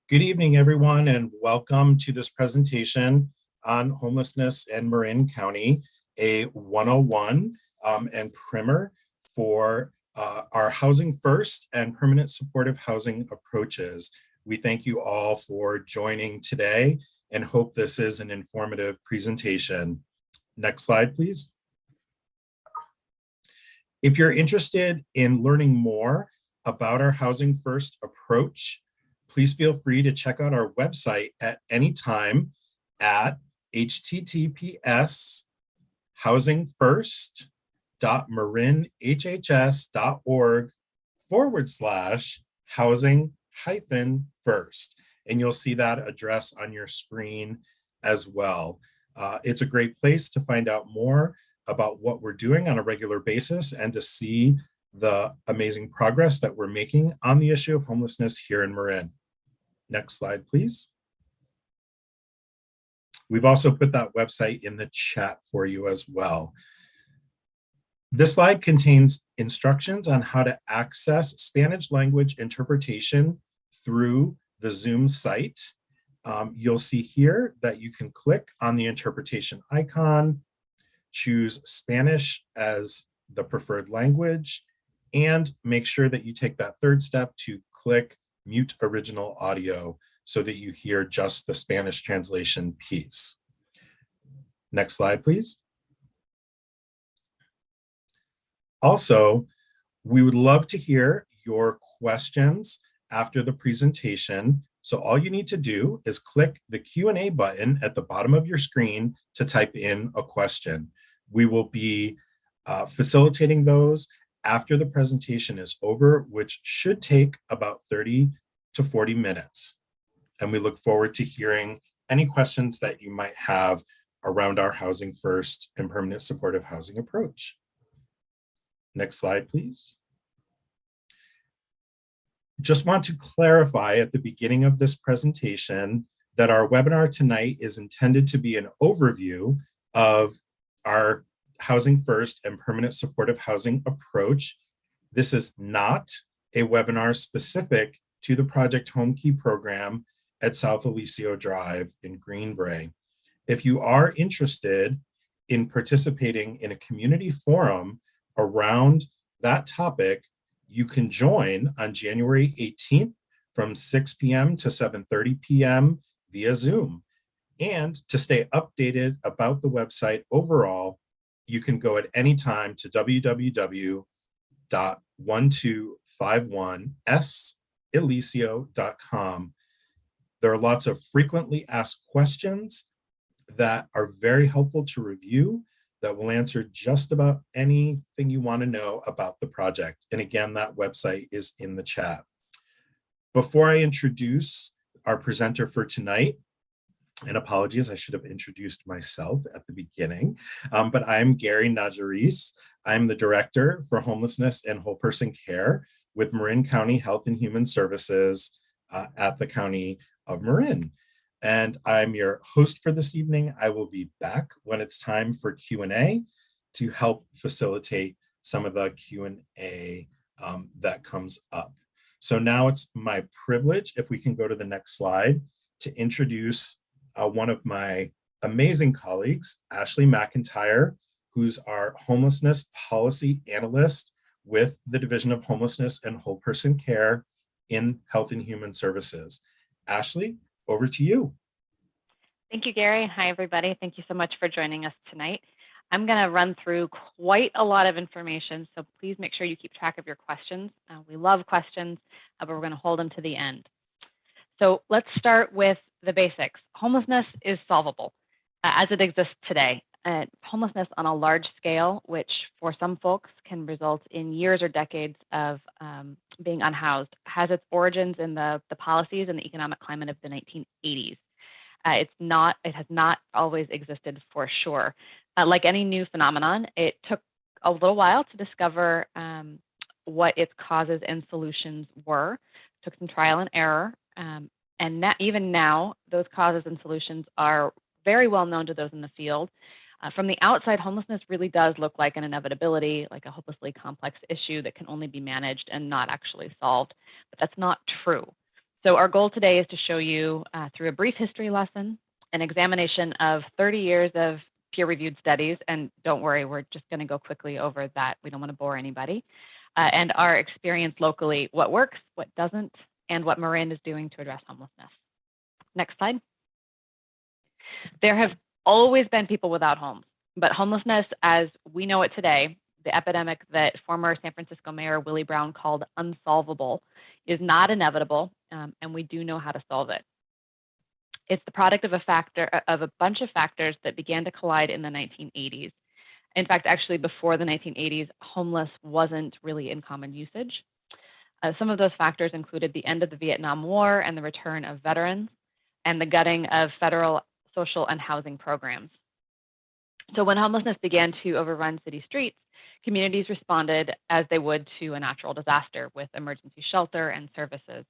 Good evening, everyone, and welcome to this presentation on homelessness in Marin County, a 101 and primer for our Housing First and permanent supportive housing approaches. We thank you all for joining today and hope this is an informative presentation. Next slide, please. If you're interested in learning more about our Housing First approach, please feel free to check out our website at any time at https://housingfirst.marin.hhs.org/housing-first. And you'll see that address on your screen as well. It's a great place to find out more about what we're doing on a regular basis and to see the amazing progress that we're making on the issue of homelessness here in Marin. Next slide, please. We've also put that website in the chat for you as well. This slide contains instructions on how to access Spanish language interpretation through the Zoom site. You'll see here that you can click on the interpretation icon, choose Spanish as the preferred language, and make sure that you take that third step to click mute original audio so that you hear just the Spanish translation piece. Next slide, please. Also, we would love to hear your questions after the presentation. So all you need to do is click the Q&A button at the bottom of your screen to type in a question. We will be facilitating those after the presentation is over, which should take about 30 to 40 minutes. And we look forward to hearing any questions that you might have around our Housing First and permanent supportive housing approach. Next slide, please. Just want to clarify at the beginning of this presentation that our webinar tonight is intended to be an overview of our Housing First and permanent supportive housing approach. This is not a webinar specific to the Project Home Key program at South Alicio Drive in Greenbrae. If you are interested in participating in a community forum around that topic, you can join on January 18th from 6 p.m. to 7:30 p.m. via Zoom. And to stay updated about the website overall, you can go at any time to www.1251salicio.com. There are lots of frequently asked questions that are very helpful to review that will answer just about anything you want to know about the project. And again, that website is in the chat. Before I introduce our presenter for tonight, and apologies, I should have introduced myself at the beginning, but I'm Gary Najaris. I'm the Director for Homelessness and Whole Person Care with Marin County Health and Human Services at the County of Marin. And I'm your host for this evening. I will be back when it's time for Q&A to help facilitate some of the Q&A that comes up. So now it's my privilege, if we can go to the next slide, to introduce one of my amazing colleagues, Ashley McIntyre, who's our homelessness policy analyst with the Division of Homelessness and Whole Person Care in Health and Human Services. Ashley, over to you. Thank you, Gary. Hi, everybody. Thank you so much for joining us tonight. I'm going to run through quite a lot of information, so please make sure you keep track of your questions. We love questions, but we're going to hold them to the end. So let's start with the basics. Homelessness is solvable as it exists today. Homelessness on a large scale, which for some folks can result in years or decades of being unhoused, has its origins in the policies and the economic climate of the 1980s. It has not always existed for sure. Like any new phenomenon, it took a little while to discover what its causes and solutions were. It took some trial and error. And even now, those causes and solutions are very well known to those in the field. From the outside, homelessness really does look like an inevitability, like a hopelessly complex issue that can only be managed and not actually solved. But that's not true. So our goal today is to show you through a brief history lesson, an examination of 30 years of peer-reviewed studies, and don't worry, we're just going to go quickly over that. We don't want to bore anybody. And our experience locally, what works, what doesn't, and what Marin is doing to address homelessness. Next slide. There have always been people without homes, but homelessness as we know it today, the epidemic that former San Francisco Mayor Willie Brown called unsolvable, is not inevitable, and we do know how to solve it. It's the product of a bunch of factors that began to collide in the 1980s. In fact, actually before the 1980s, homeless wasn't really in common usage. Some of those factors included the end of the Vietnam War and the return of veterans, and the gutting of federal social and housing programs. So when homelessness began to overrun city streets, communities responded as they would to a natural disaster with emergency shelter and services.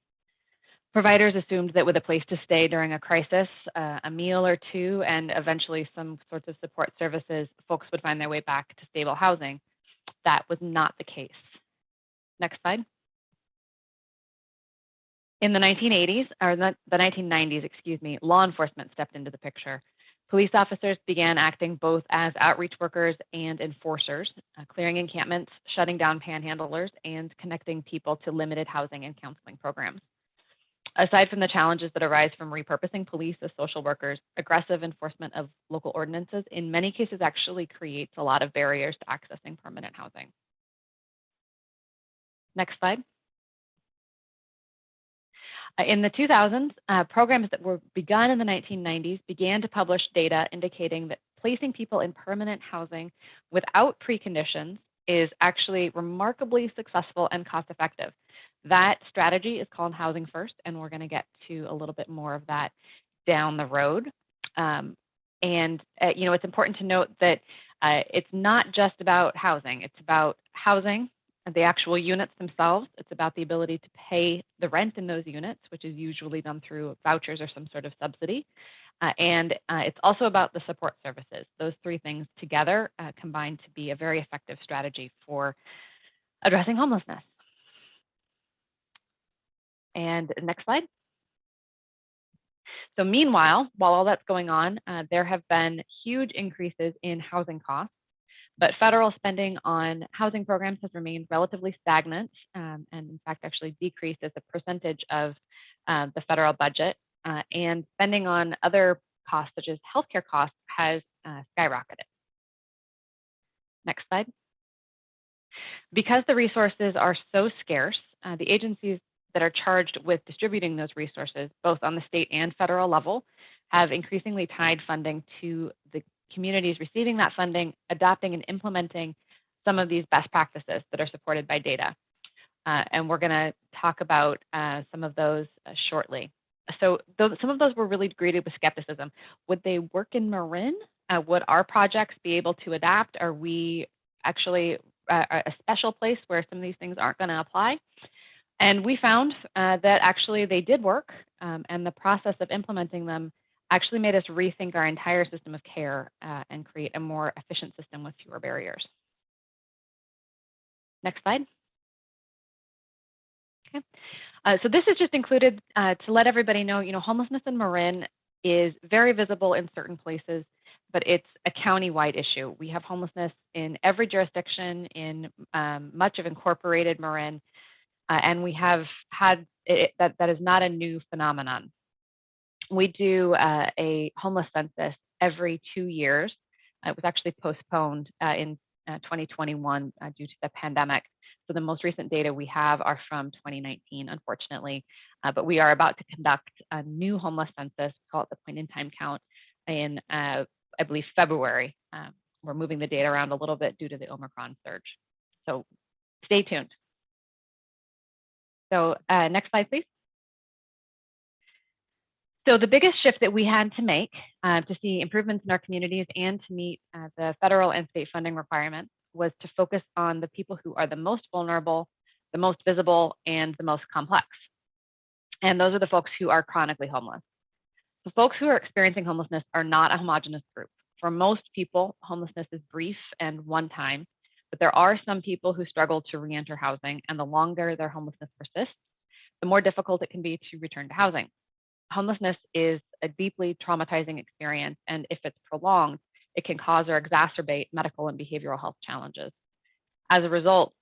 Providers assumed that with a place to stay during a crisis, a meal or two, and eventually some sorts of support services, folks would find their way back to stable housing. That was not the case. Next slide. In the 1980s, or the 1990s, excuse me, law enforcement stepped into the picture. Police officers began acting both as outreach workers and enforcers, clearing encampments, shutting down panhandlers, and connecting people to limited housing and counseling programs. Aside from the challenges that arise from repurposing police as social workers, aggressive enforcement of local ordinances in many cases actually creates a lot of barriers to accessing permanent housing. Next slide. In the 2000s, programs that were begun in the 1990s began to publish data indicating that placing people in permanent housing without preconditions is actually remarkably successful and cost-effective. That strategy is called Housing First, and we're going to get to a little bit more of that down the road. It's important to note that it's not just about housing. It's about housing, the actual units themselves. It's about the ability to pay the rent in those units, which is usually done through vouchers or some sort of subsidy. It's also about the support services. Those three things together combine to be a very effective strategy for addressing homelessness. And next slide. So meanwhile, while all that's going on, there have been huge increases in housing costs. But federal spending on housing programs has remained relatively stagnant, and in fact actually decreased as a percentage of the federal budget. And spending on other costs, such as healthcare costs, has skyrocketed. Next slide. Because the resources are so scarce, the agencies that are charged with distributing those resources, both on the state and federal level, have increasingly tied funding to the communities receiving that funding, adopting and implementing some of these best practices that are supported by data. And we're going to talk about some of those shortly. So some of those were really greeted with skepticism. Would they work in Marin? Would our projects be able to adapt? Are we actually a special place where some of these things aren't going to apply? And we found that actually they did work, and the process of implementing them actually made us rethink our entire system of care and create a more efficient system with fewer barriers. Next slide. Okay. So this is just included to let everybody know, homelessness in Marin is very visible in certain places, but it's a county-wide issue. We have homelessness in every jurisdiction in much of incorporated Marin, and we have had that is not a new phenomenon. We do a homeless census every 2 years. It was actually postponed in 2021 due to the pandemic. So the most recent data we have are from 2019, unfortunately. But we are about to conduct a new homeless census, call it the point-in-time count, in, I believe, February. We're moving the data around a little bit due to the Omicron surge. So stay tuned. So next slide, please. So the biggest shift that we had to make to see improvements in our communities and to meet the federal and state funding requirements was to focus on the people who are the most vulnerable, the most visible, and the most complex. And those are the folks who are chronically homeless. The folks who are experiencing homelessness are not a homogeneous group. For most people, homelessness is brief and one time, but there are some people who struggle to re-enter housing, and the longer their homelessness persists, the more difficult it can be to return to housing. Homelessness is a deeply traumatizing experience, and if it's prolonged, it can cause or exacerbate medical and behavioral health challenges. As a result,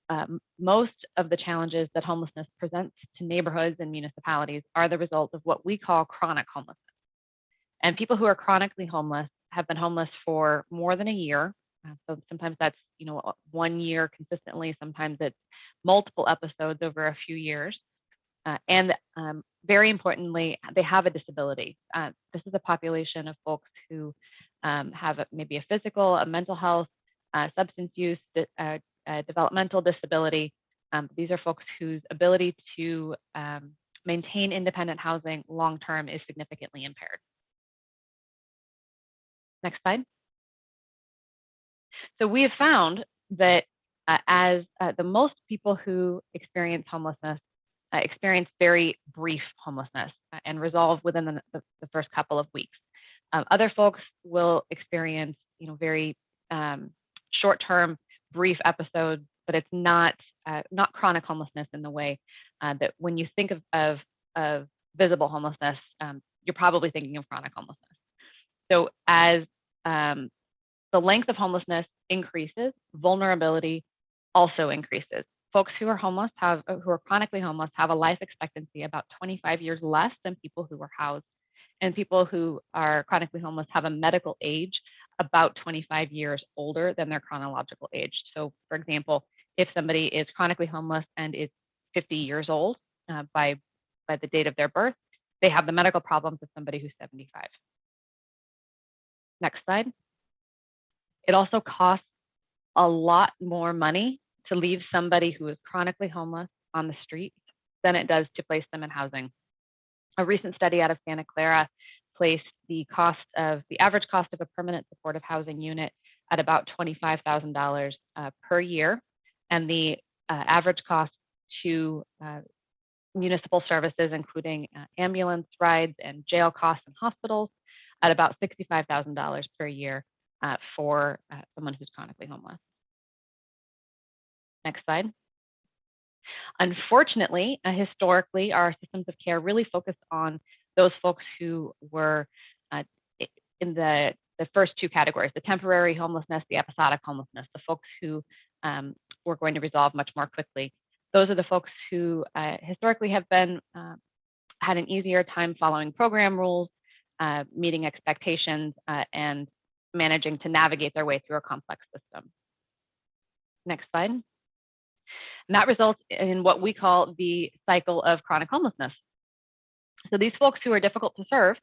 most of the challenges that homelessness presents to neighborhoods and municipalities are the result of what we call chronic homelessness. And people who are chronically homeless have been homeless for more than a year. So sometimes that's 1 year consistently. Sometimes it's multiple episodes over a few years. And very importantly, they have a disability. This is a population of folks who have maybe a physical, a mental health, substance use, developmental disability. These are folks whose ability to maintain independent housing long-term is significantly impaired. Next slide. So we have found that as the most people who experience homelessness experience very brief homelessness and resolve within the first couple of weeks. Other folks will experience, very short-term, brief episodes, but it's not chronic homelessness in the way that when you think of visible homelessness, you're probably thinking of chronic homelessness. So as the length of homelessness increases, vulnerability also increases. Folks who are homeless who are chronically homeless have a life expectancy about 25 years less than people who are housed. And people who are chronically homeless have a medical age about 25 years older than their chronological age. So for example, if somebody is chronically homeless and is 50 years old by the date of their birth, they have the medical problems of somebody who's 75. Next slide. It also costs a lot more money to leave somebody who is chronically homeless on the street than it does to place them in housing. A recent study out of Santa Clara placed the average cost of a permanent supportive housing unit at about $25,000 per year, and the average cost to municipal services, including ambulance rides and jail costs in hospitals, at about $65,000 per year for someone who's chronically homeless. Next slide. Unfortunately, historically, our systems of care really focused on those folks who were in the first two categories, the temporary homelessness, the episodic homelessness, the folks who were going to resolve much more quickly. Those are the folks who historically have been had an easier time following program rules, meeting expectations, and managing to navigate their way through a complex system. Next slide. And that results in what we call the cycle of chronic homelessness. So these folks who are difficult to serve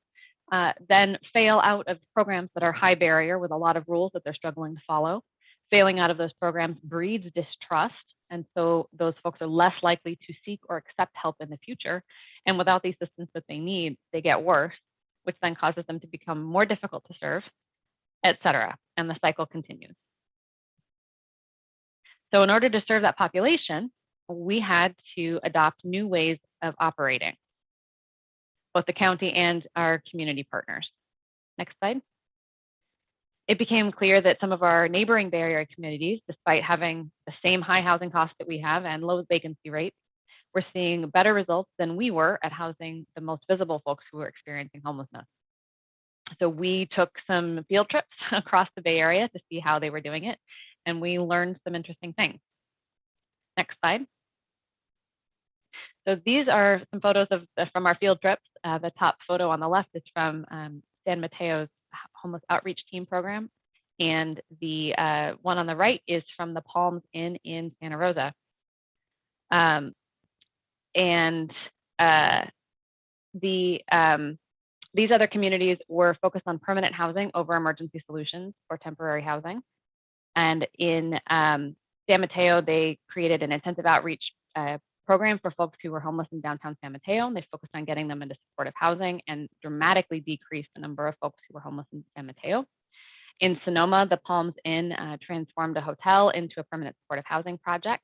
then fail out of programs that are high barrier with a lot of rules that they're struggling to follow. Failing out of those programs breeds distrust. And so those folks are less likely to seek or accept help in the future. And without the assistance that they need, they get worse, which then causes them to become more difficult to serve, et cetera. And the cycle continues. So in order to serve that population, we had to adopt new ways of operating, both the county and our community partners. Next slide. It became clear that some of our neighboring Bay Area communities, despite having the same high housing costs that we have and low vacancy rates, were seeing better results than we were at housing the most visible folks who were experiencing homelessness. So we took some field trips across the Bay Area to see how they were doing it, and we learned some interesting things. Next slide. So these are some photos from our field trips. The top photo on the left is from San Mateo's Homeless Outreach Team program, and the one on the right is from the Palms Inn in Santa Rosa. These other communities were focused on permanent housing over emergency solutions for temporary housing. And in San Mateo, they created an intensive outreach program for folks who were homeless in downtown San Mateo, and they focused on getting them into supportive housing and dramatically decreased the number of folks who were homeless in San Mateo. In Sonoma, the Palms Inn transformed a hotel into a permanent supportive housing project,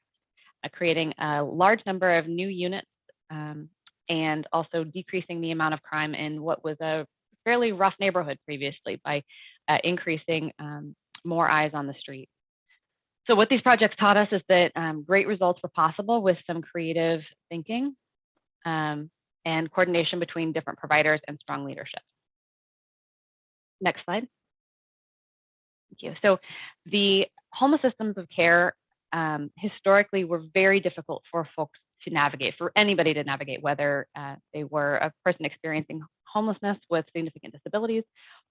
creating a large number of new units and also decreasing the amount of crime in what was a fairly rough neighborhood previously by increasing more eyes on the street. So what these projects taught us is that great results were possible with some creative thinking. and coordination between different providers and strong leadership. Next slide. Thank you. So the homeless systems of care historically were very difficult for folks to navigate, for anybody to navigate, whether they were a person experiencing homelessness with significant disabilities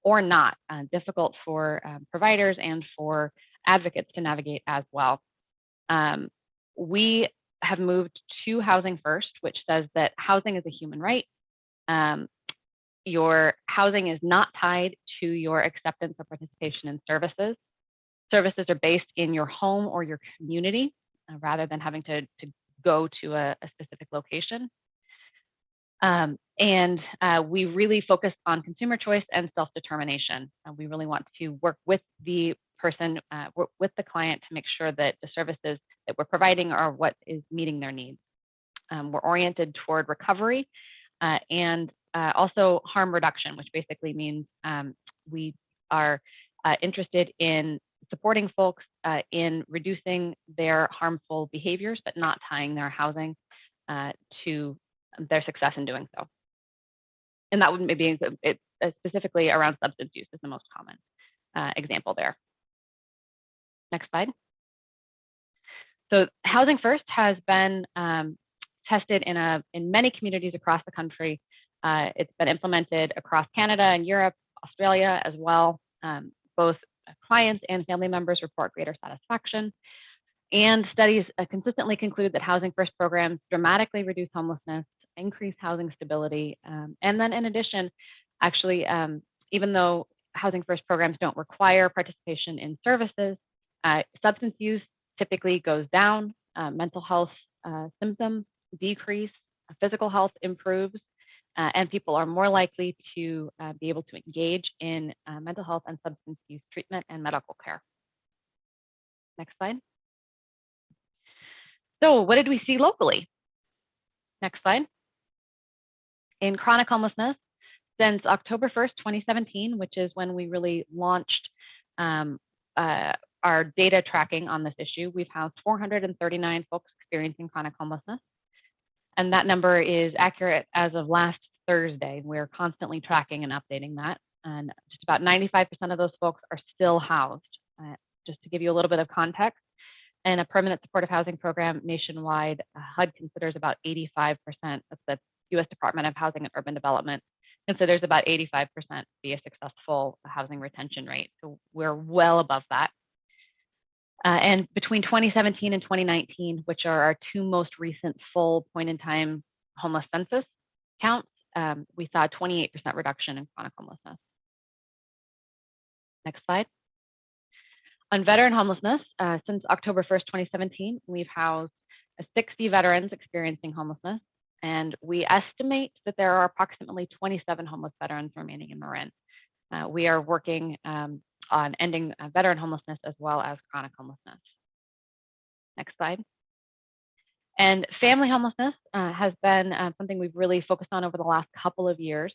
or not. Difficult for providers and for advocates to navigate as well. We have moved to Housing First, which says that housing is a human right. Your housing is not tied to your acceptance or participation in services. Services are based in your home or your community rather than having to go to a specific location. We really focus on consumer choice and self-determination. We really want to work with the person, with the client to make sure that the services that we're providing are what is meeting their needs. We're oriented toward recovery and also harm reduction, which basically means we are interested in supporting folks in reducing their harmful behaviors, but not tying their housing to their success in doing so. And that would maybe specifically around substance use is the most common example there. Next slide. So Housing First has been tested in many communities across the country. It's been implemented across Canada and Europe, Australia as well. Both clients and family members report greater satisfaction. And studies consistently conclude that Housing First programs dramatically reduce homelessness, increase housing stability. And then in addition, actually, even though Housing First programs don't require participation in services, substance use typically goes down, mental health symptoms decrease, physical health improves, and people are more likely to be able to engage in mental health and substance use treatment and medical care. Next slide. So what did we see locally? Next slide. In chronic homelessness, since October 1st, 2017, which is when we really launched our data tracking on this issue, we've housed 439 folks experiencing chronic homelessness. And that number is accurate as of last Thursday. We're constantly tracking and updating that. And just about 95% of those folks are still housed. Just to give you a little bit of context, in a permanent supportive housing program nationwide, HUD considers about 85% of the U.S. Department of Housing and Urban Development considers about 85% to be a successful housing retention rate. So we're well above that. And between 2017 and 2019, which are our two most recent full point-in-time homeless census counts, we saw a 28% reduction in chronic homelessness. Next slide. On veteran homelessness, since October 1st, 2017, we've housed 60 veterans experiencing homelessness, and we estimate that there are approximately 27 homeless veterans remaining in Marin. We are working on ending veteran homelessness as well as chronic homelessness. Next slide. And family homelessness has been something we've really focused on over the last couple of years.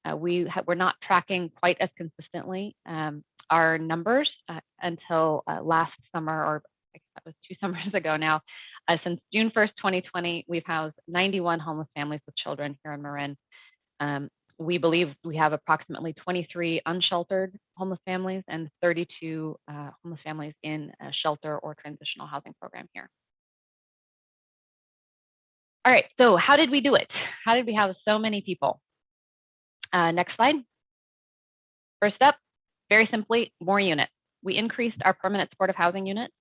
We're not tracking quite as consistently our numbers until last summer, or I guess that was 2 summers ago now. Since June 1st, 2020, we've housed 91 homeless families with children here in Marin. We believe we have approximately 23 unsheltered homeless families and 32 homeless families in a shelter or transitional housing program here. All right, so how did we do it? How did we house so many people? Next slide. First up, very simply, more units. We increased our permanent supportive housing units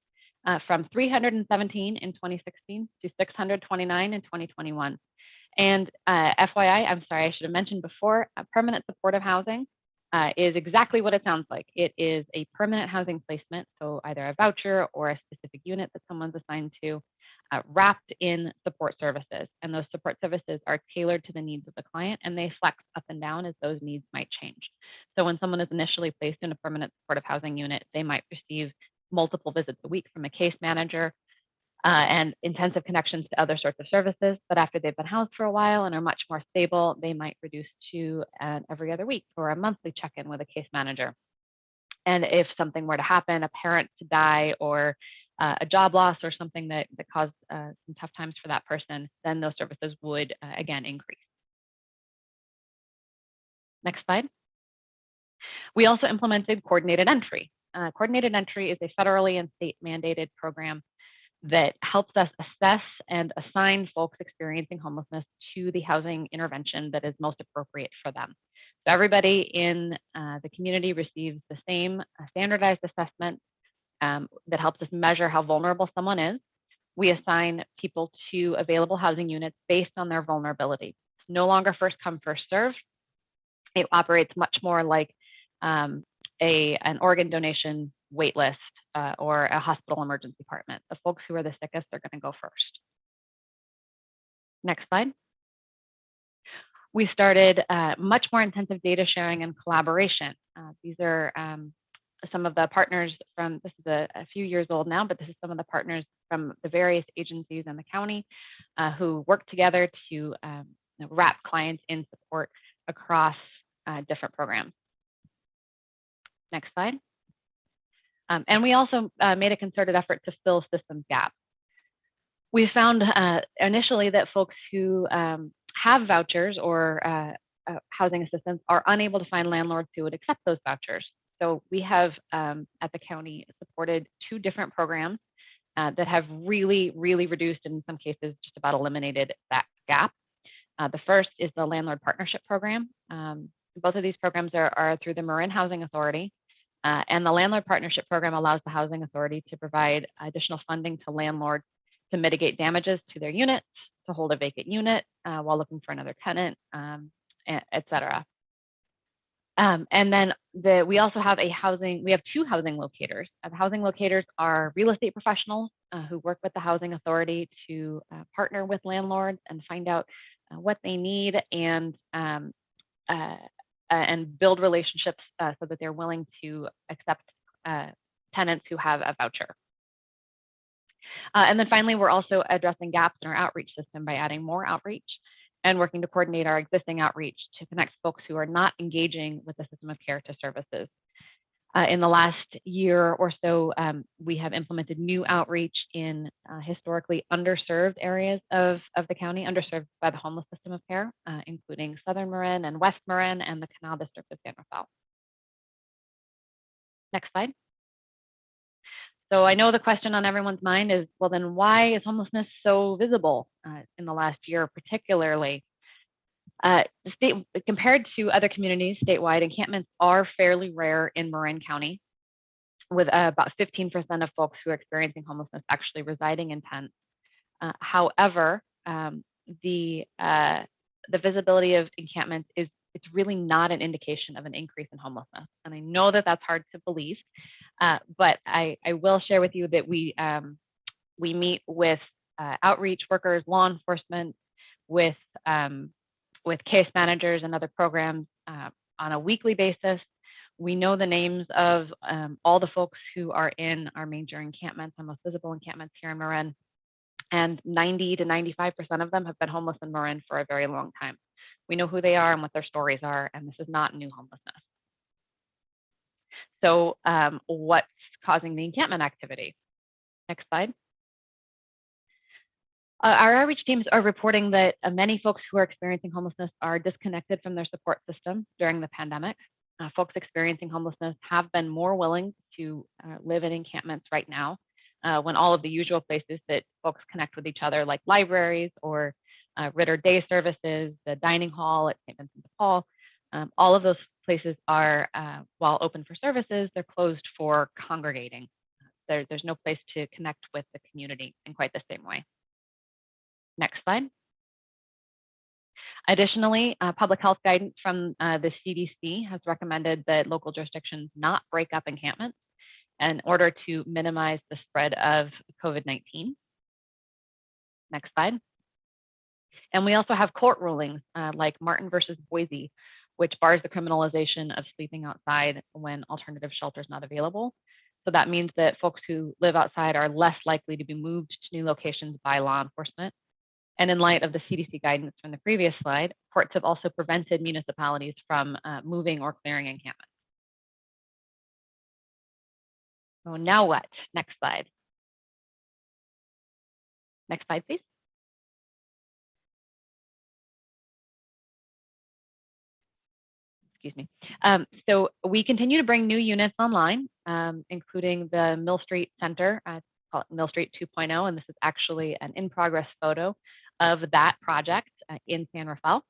from 317 in 2016 to 629 in 2021. And FYI, I'm sorry, I should have mentioned before, permanent supportive housing is exactly what it sounds like. It is a permanent housing placement, so either a voucher or a specific unit that someone's assigned to, wrapped in support services. And those support services are tailored to the needs of the client, and they flex up and down as those needs might change. So when someone is initially placed in a permanent supportive housing unit, they might receive multiple visits a week from a case manager, and intensive connections to other sorts of services. But after they've been housed for a while and are much more stable, they might reduce to every other week or a monthly check-in with a case manager. And if something were to happen, a parent to die, or a job loss or something that caused some tough times for that person, then those services would again increase. Next slide. We also implemented coordinated entry. Coordinated entry is a federally and state mandated program that helps us assess and assign folks experiencing homelessness to the housing intervention that is most appropriate for them. So everybody in the community receives the same standardized assessment that helps us measure how vulnerable someone is. We assign people to available housing units based on their vulnerability. It's no longer first come, first serve. It operates much more like an organ donation wait list or a hospital emergency department. The folks who are the sickest are going to go first. Next slide. We started much more intensive data sharing and collaboration. These are some of the partners from, this is a few years old now, but this is some of the partners from the various agencies in the county who work together to wrap clients in support across different programs. Next slide. And we also made a concerted effort to fill systems gaps. We found initially that folks who have vouchers or housing assistance are unable to find landlords who would accept those vouchers. So we have at the county supported 2 different programs that have really, really reduced, and in some cases just about eliminated that gap. The first is the Landlord Partnership Program. Both of these programs are through the Marin Housing Authority. And the Landlord Partnership Program allows the Housing Authority to provide additional funding to landlords to mitigate damages to their units, to hold a vacant unit while looking for another tenant, et cetera. And then we also have we have 2 housing locators. The housing locators are real estate professionals who work with the Housing Authority to partner with landlords and find out what they need and build relationships so that they're willing to accept tenants who have a voucher. And then finally, we're also addressing gaps in our outreach system by adding more outreach and working to coordinate our existing outreach to connect folks who are not engaging with the system of care to services. In the last year or so, we have implemented new outreach in historically underserved areas of the county, underserved by the homeless system of care, including Southern Marin and West Marin and the Canal District of San Rafael. Next slide. So I know the question on everyone's mind is, well, then why is homelessness so visible in the last year, particularly? Compared to other communities statewide, encampments are fairly rare in Marin County, with about 15% of folks who are experiencing homelessness actually residing in tents. However, the visibility of encampments it's really not an indication of an increase in homelessness. And I know that that's hard to believe, but I will share with you that we meet with outreach workers, law enforcement, with case managers and other programs on a weekly basis. We know the names of all the folks who are in our major encampments, our most visible encampments here in Marin, and 90 to 95% of them have been homeless in Marin for a very long time. We know who they are and what their stories are, and this is not new homelessness. So what's causing the encampment activity? Next slide. Our outreach teams are reporting that many folks who are experiencing homelessness are disconnected from their support system during the pandemic. Folks experiencing homelessness have been more willing to live in encampments right now when all of the usual places that folks connect with each other, like libraries or Ritter Day Services, the dining hall at St. Vincent de Paul, all of those places are, while open for services, they're closed for congregating. There's no place to connect with the community in quite the same way. Next slide. Additionally, public health guidance from the CDC has recommended that local jurisdictions not break up encampments in order to minimize the spread of COVID-19. Next slide. And we also have court rulings like Martin versus Boise, which bars the criminalization of sleeping outside when alternative shelter is not available. So that means that folks who live outside are less likely to be moved to new locations by law enforcement. And in light of the CDC guidance from the previous slide, courts have also prevented municipalities from moving or clearing encampments. So now what? Next slide. Next slide, please. Excuse me. So we continue to bring new units online, including the Mill Street Center, call it Mill Street 2.0, and this is actually an in-progress photo of that project in San Rafael,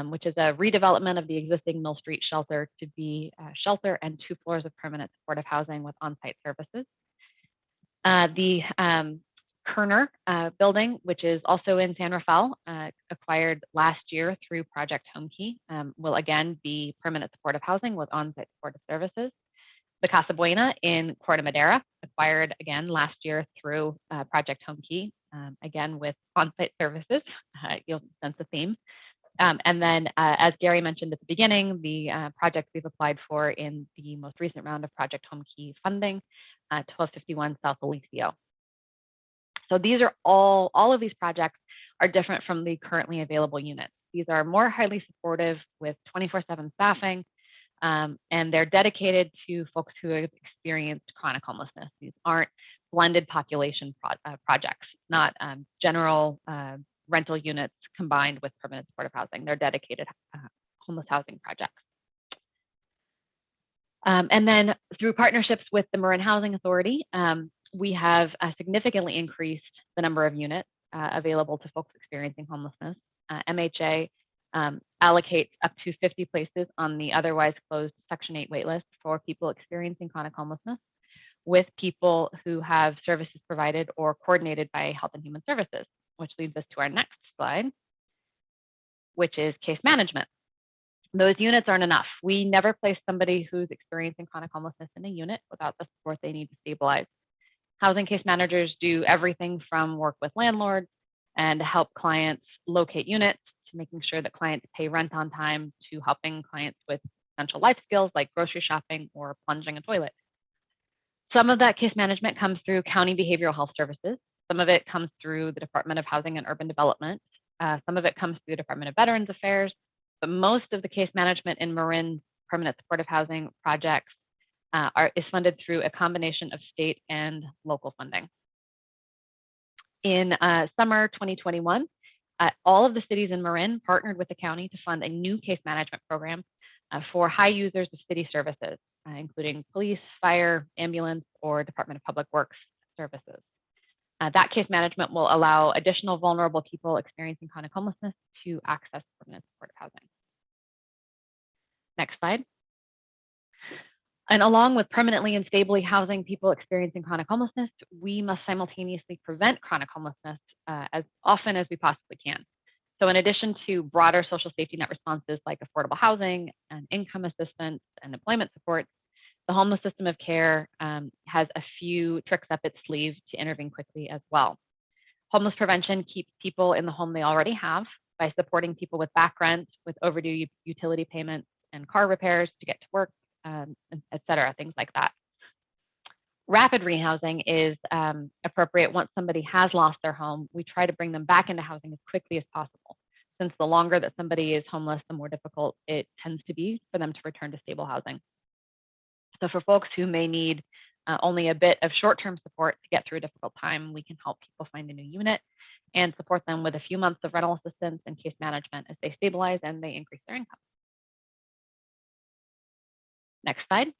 which is a redevelopment of the existing Mill Street shelter to be a shelter and 2 floors of permanent supportive housing with on-site services. The Kerner building, which is also in San Rafael, acquired last year through Project Home Key, will again be permanent supportive housing with on-site supportive services. The Casa Buena in Corte Madera, acquired again last year through Project Home Key, again with on-site services. You'll sense the theme. And then, as Gary mentioned at the beginning, the project we've applied for in the most recent round of Project Home Key funding, 1251 South Alicio. So these are all of these projects are different from the currently available units. These are more highly supportive with 24/7 staffing, and they're dedicated to folks who have experienced chronic homelessness. These aren't blended population projects, not general rental units combined with permanent supportive housing. They're dedicated homeless housing projects. And then through partnerships with the Marin Housing Authority, we have significantly increased the number of units available to folks experiencing homelessness. MHA allocates up to 50 places on the otherwise closed Section 8 waitlist for people experiencing chronic homelessness, with people who have services provided or coordinated by Health and Human Services, which leads us to our next slide, which is case management. Those units aren't enough. We never place somebody who's experiencing chronic homelessness in a unit without the support they need to stabilize. Housing case managers do everything from work with landlords and help clients locate units, to making sure that clients pay rent on time, to helping clients with essential life skills like grocery shopping or plunging a toilet. Some of that case management comes through county behavioral health services. Some of it comes through the Department of Housing and Urban Development. Some of it comes through the Department of Veterans Affairs, but most of the case management in Marin permanent supportive housing projects is funded through a combination of state and local funding. In summer 2021, all of the cities in Marin partnered with the county to fund a new case management program for high users of city services, including police, fire, ambulance, or Department of Public Works services. That case management will allow additional vulnerable people experiencing chronic homelessness to access permanent supportive housing. Next slide. And along with permanently and stably housing people experiencing chronic homelessness, we must simultaneously prevent chronic homelessness as often as we possibly can. So in addition to broader social safety net responses like affordable housing and income assistance and employment support, the homeless system of care has a few tricks up its sleeve to intervene quickly as well. Homeless prevention keeps people in the home they already have by supporting people with back rent, with overdue utility payments and car repairs to get to work, et cetera, things like that. Rapid rehousing is appropriate once somebody has lost their home. We try to bring them back into housing as quickly as possible, since the longer that somebody is homeless, the more difficult it tends to be for them to return to stable housing. So for folks who may need only a bit of short-term support to get through a difficult time, we can help people find a new unit and support them with a few months of rental assistance and case management as they stabilize and they increase their income. Next slide.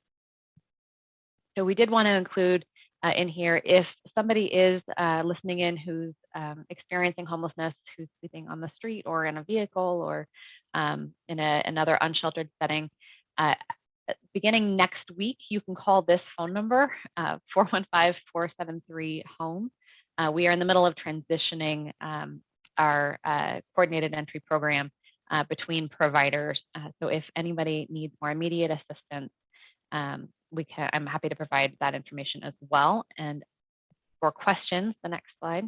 So we did want to include in here, if somebody is listening in who's experiencing homelessness, who's sleeping on the street or in a vehicle or in another unsheltered setting, beginning next week, you can call this phone number, 415-473-HOME. We are in the middle of transitioning our coordinated entry program between providers. So if anybody needs more immediate assistance, I'm happy to provide that information as well. And for questions, the next slide,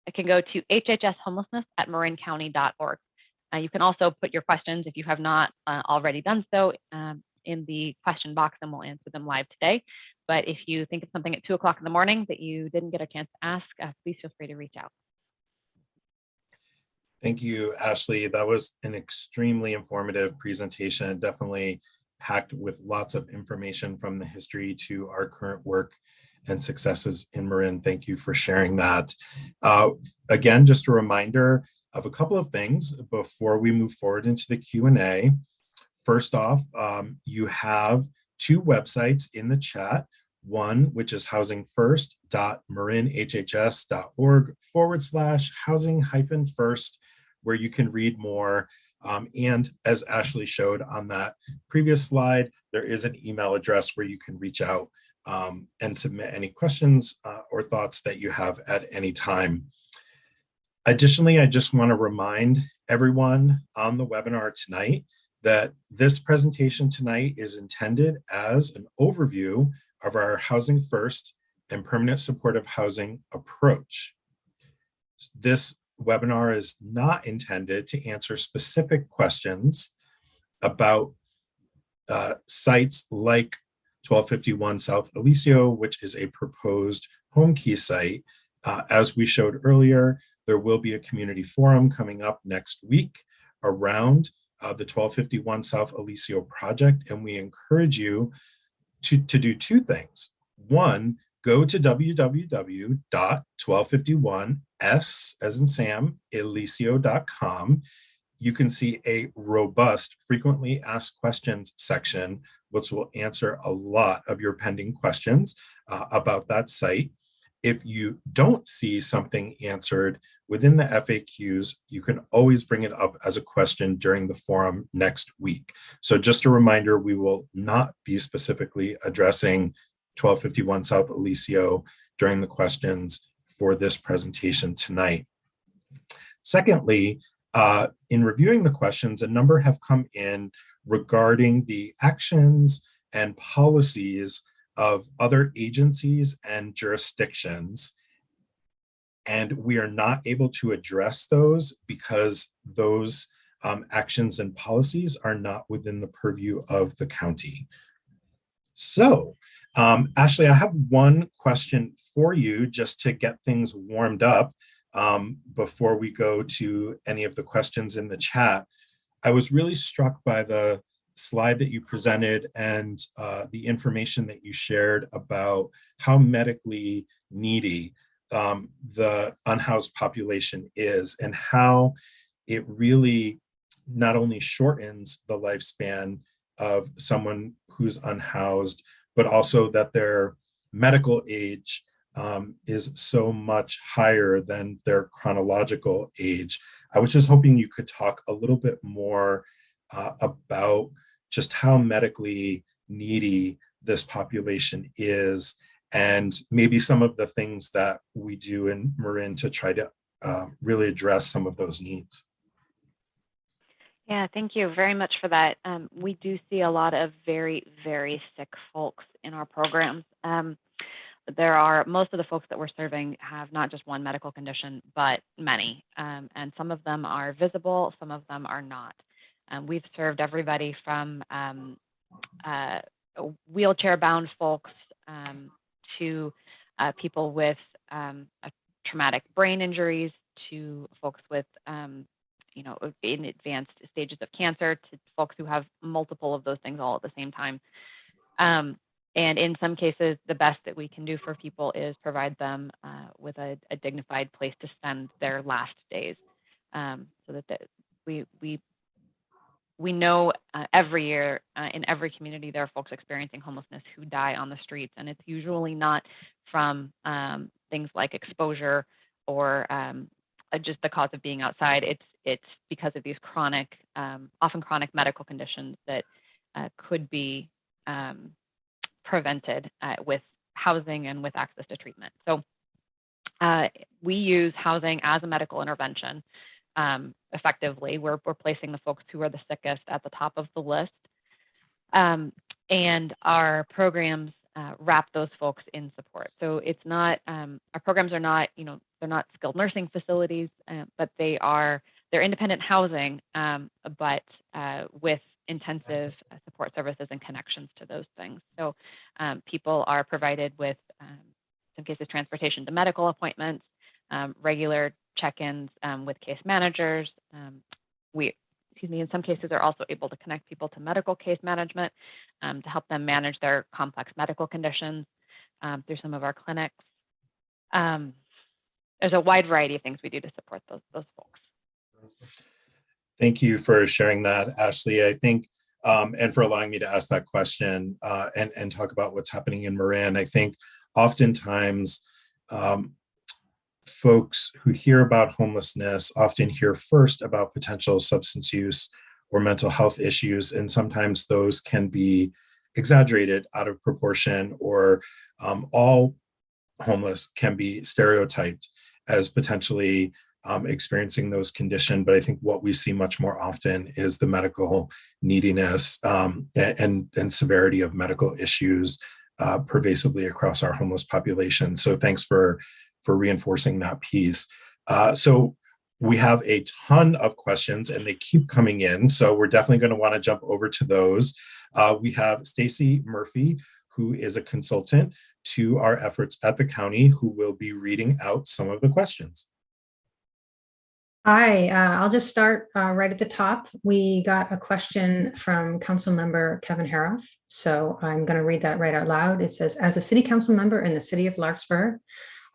I can go to hhshomelessness@marincounty.org. You can also put your questions, if you have not already done so, in the question box, and we'll answer them live today. But if you think of something at 2 o'clock in the morning that you didn't get a chance to ask, please feel free to reach out. Thank you, Ashley. That was an extremely informative presentation, definitely packed with lots of information from the history to our current work. and successes in Marin. Thank you for sharing that. Again, just a reminder of a couple of things before we move forward into the Q&A. First off, you have two websites in the chat. One, which is housingfirst.marinhhs.org/housing-first, where you can read more. And as Ashley showed on that previous slide, there is an email address where you can reach out and submit any questions or thoughts that you have at any time. Additionally, I just want to remind everyone on the webinar tonight that this presentation tonight is intended as an overview of our Housing First and permanent supportive housing approach. This webinar is not intended to answer specific questions about sites like 1251 South Alicio, which is a proposed home key site. As we showed earlier, there will be a community forum coming up next week around the 1251 South Alicio project, and we encourage you to do two things. One, go to www.1251s, as in Sam, alicio.com. You can see a robust frequently asked questions section, which will answer a lot of your pending questions about that site. If you don't see something answered within the FAQs, you can always bring it up as a question during the forum next week. So just a reminder, we will not be specifically addressing 1251 South Alicio during the questions for this presentation tonight. Secondly, in reviewing the questions, a number have come in regarding the actions and policies of other agencies and jurisdictions. And we are not able to address those because those actions and policies are not within the purview of the county. So, Ashley, I have one question for you just to get things warmed up before we go to any of the questions in the chat. I was really struck by the slide that you presented and the information that you shared about how medically needy the unhoused population is, and how it really not only shortens the lifespan of someone who's unhoused, but also that their medical age is so much higher than their chronological age. I was just hoping you could talk a little bit more about just how medically needy this population is, and maybe some of the things that we do in Marin to try to really address some of those needs. Yeah, thank you very much for that. We do see a lot of very, very sick folks in our programs. Most of the folks that we're serving have not just one medical condition, but many. And some of them are visible, some of them are not. We've served everybody from wheelchair-bound folks to people with traumatic brain injuries, to folks with in advanced stages of cancer, to folks who have multiple of those things all at the same time. And in some cases, the best that we can do for people is provide them with a dignified place to spend their last days, so that we know every year in every community there are folks experiencing homelessness who die on the streets, and it's usually not from things like exposure or just the cause of being outside. It's because of these chronic, often chronic medical conditions that could be prevented with housing and with access to treatment. So we use housing as a medical intervention. Effectively, we're placing the folks who are the sickest at the top of the list, and our programs wrap those folks in support. So it's not our programs are not they're not skilled nursing facilities, but they're independent housing, but with intensive support services and connections to those things. So people are provided with, in some cases, transportation to medical appointments, regular check-ins with case managers. In some cases, are also able to connect people to medical case management to help them manage their complex medical conditions. through some of our clinics. There's a wide variety of things we do to support those folks. Thank you for sharing that, Ashley. I think, and for allowing me to ask that question and talk about what's happening in Marin. I think oftentimes folks who hear about homelessness often hear first about potential substance use or mental health issues, and sometimes those can be exaggerated out of proportion, or all homeless can be stereotyped as potentially experiencing those conditions. But I think what we see much more often is the medical neediness and severity of medical issues pervasively across our homeless population. So thanks for reinforcing that piece. So we have a ton of questions and they keep coming in. So we're definitely going to want to jump over to those. We have Stacy Murphy, who is a consultant to our efforts at the county, who will be reading out some of the questions. Hi, I'll just start right at the top. We got a question from Council Member Kevin Haroff. So I'm going to read that right out loud. It says, as a city council member in the city of Larkspur,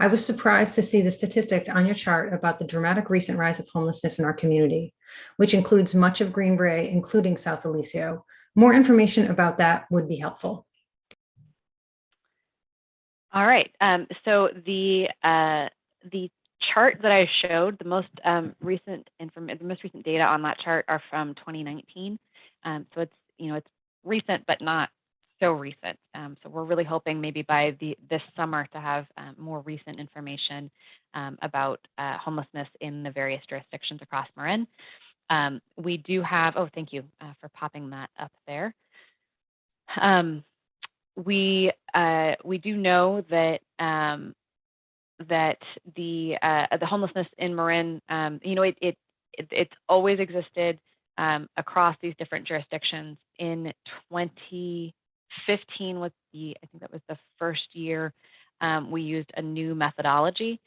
I was surprised to see the statistic on your chart about the dramatic recent rise of homelessness in our community, which includes much of Green Bay, including South Aliso. More information about that would be helpful. All right. So the chart that I showed, the most recent data on that chart are from 2019. So it's recent, but not so recent. So we're really hoping maybe by this summer to have more recent information about homelessness in the various jurisdictions across Marin. We do have, oh, thank you for popping that up there. We do know that that the homelessness in Marin, it's always existed across these different jurisdictions. In 2015 was I think that was the first year we used a new methodology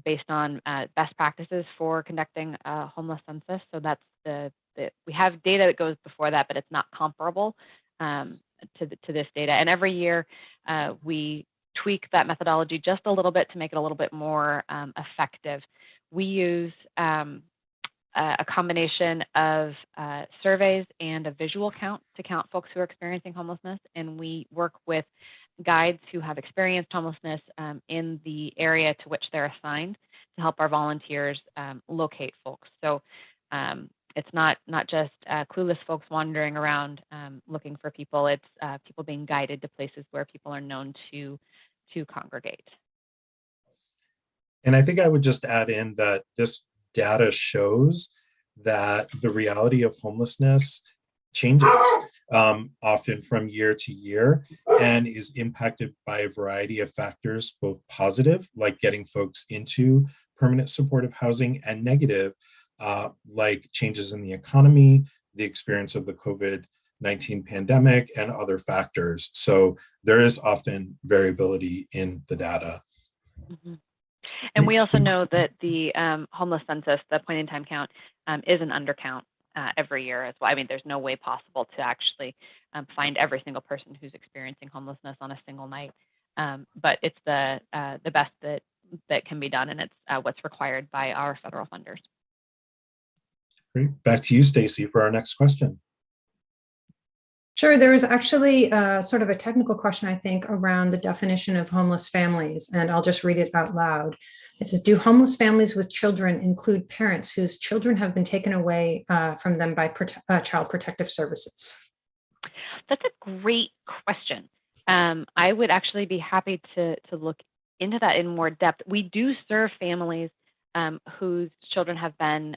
based on best practices for conducting a homeless census. So that's we have data that goes before that, but it's not comparable to this data. And every year we tweak that methodology just a little bit to make it a little bit more effective. We use a combination of surveys and a visual count to count folks who are experiencing homelessness. And we work with guides who have experienced homelessness in the area to which they're assigned to help our volunteers locate folks. So it's not just clueless folks wandering around looking for people. It's people being guided to places where people are known to congregate. And I think I would just add in that this data shows that the reality of homelessness changes often from year to year and is impacted by a variety of factors, both positive, like getting folks into permanent supportive housing, and negative, like changes in the economy, the experience of the COVID-19 pandemic, and other factors. So there is often variability in the data. Mm-hmm. And we also know that the homeless census, the point in time count, is an undercount every year as well. I mean, there's no way possible to actually find every single person who's experiencing homelessness on a single night. But it's the best that can be done, and it's what's required by our federal funders. Great. Back to you, Stacy, for our next question. Sure. There was actually sort of a technical question, I think, around the definition of homeless families, and I'll just read it out loud. It says, do homeless families with children include parents whose children have been taken away from them by Child Protective Services? That's a great question. I would actually be happy to look into that in more depth. We do serve families whose children have been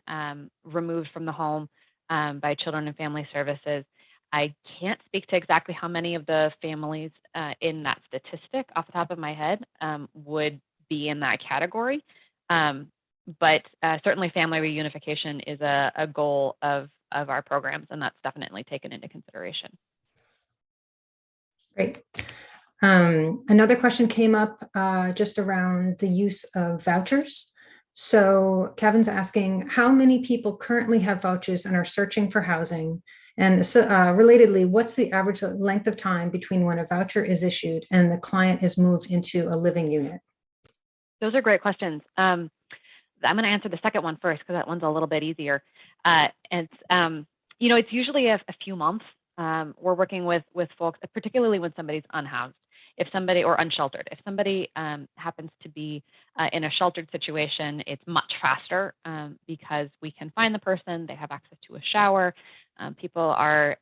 removed from the home by Children and Family Services. I can't speak to exactly how many of the families in that statistic off the top of my head would be in that category. But certainly family reunification is a goal of our programs, and that's definitely taken into consideration. Great. Another question came up just around the use of vouchers. So Kevin's asking, how many people currently have vouchers and are searching for housing? And so, relatedly, what's the average length of time between when a voucher is issued and the client is moved into a living unit? Those are great questions. I'm going to answer the second one first because that one's a little bit easier. It's it's usually a few months. We're working with folks, particularly when somebody's unhoused, or unsheltered. If somebody happens to be in a sheltered situation, it's much faster because we can find the person. They have access to a shower. People are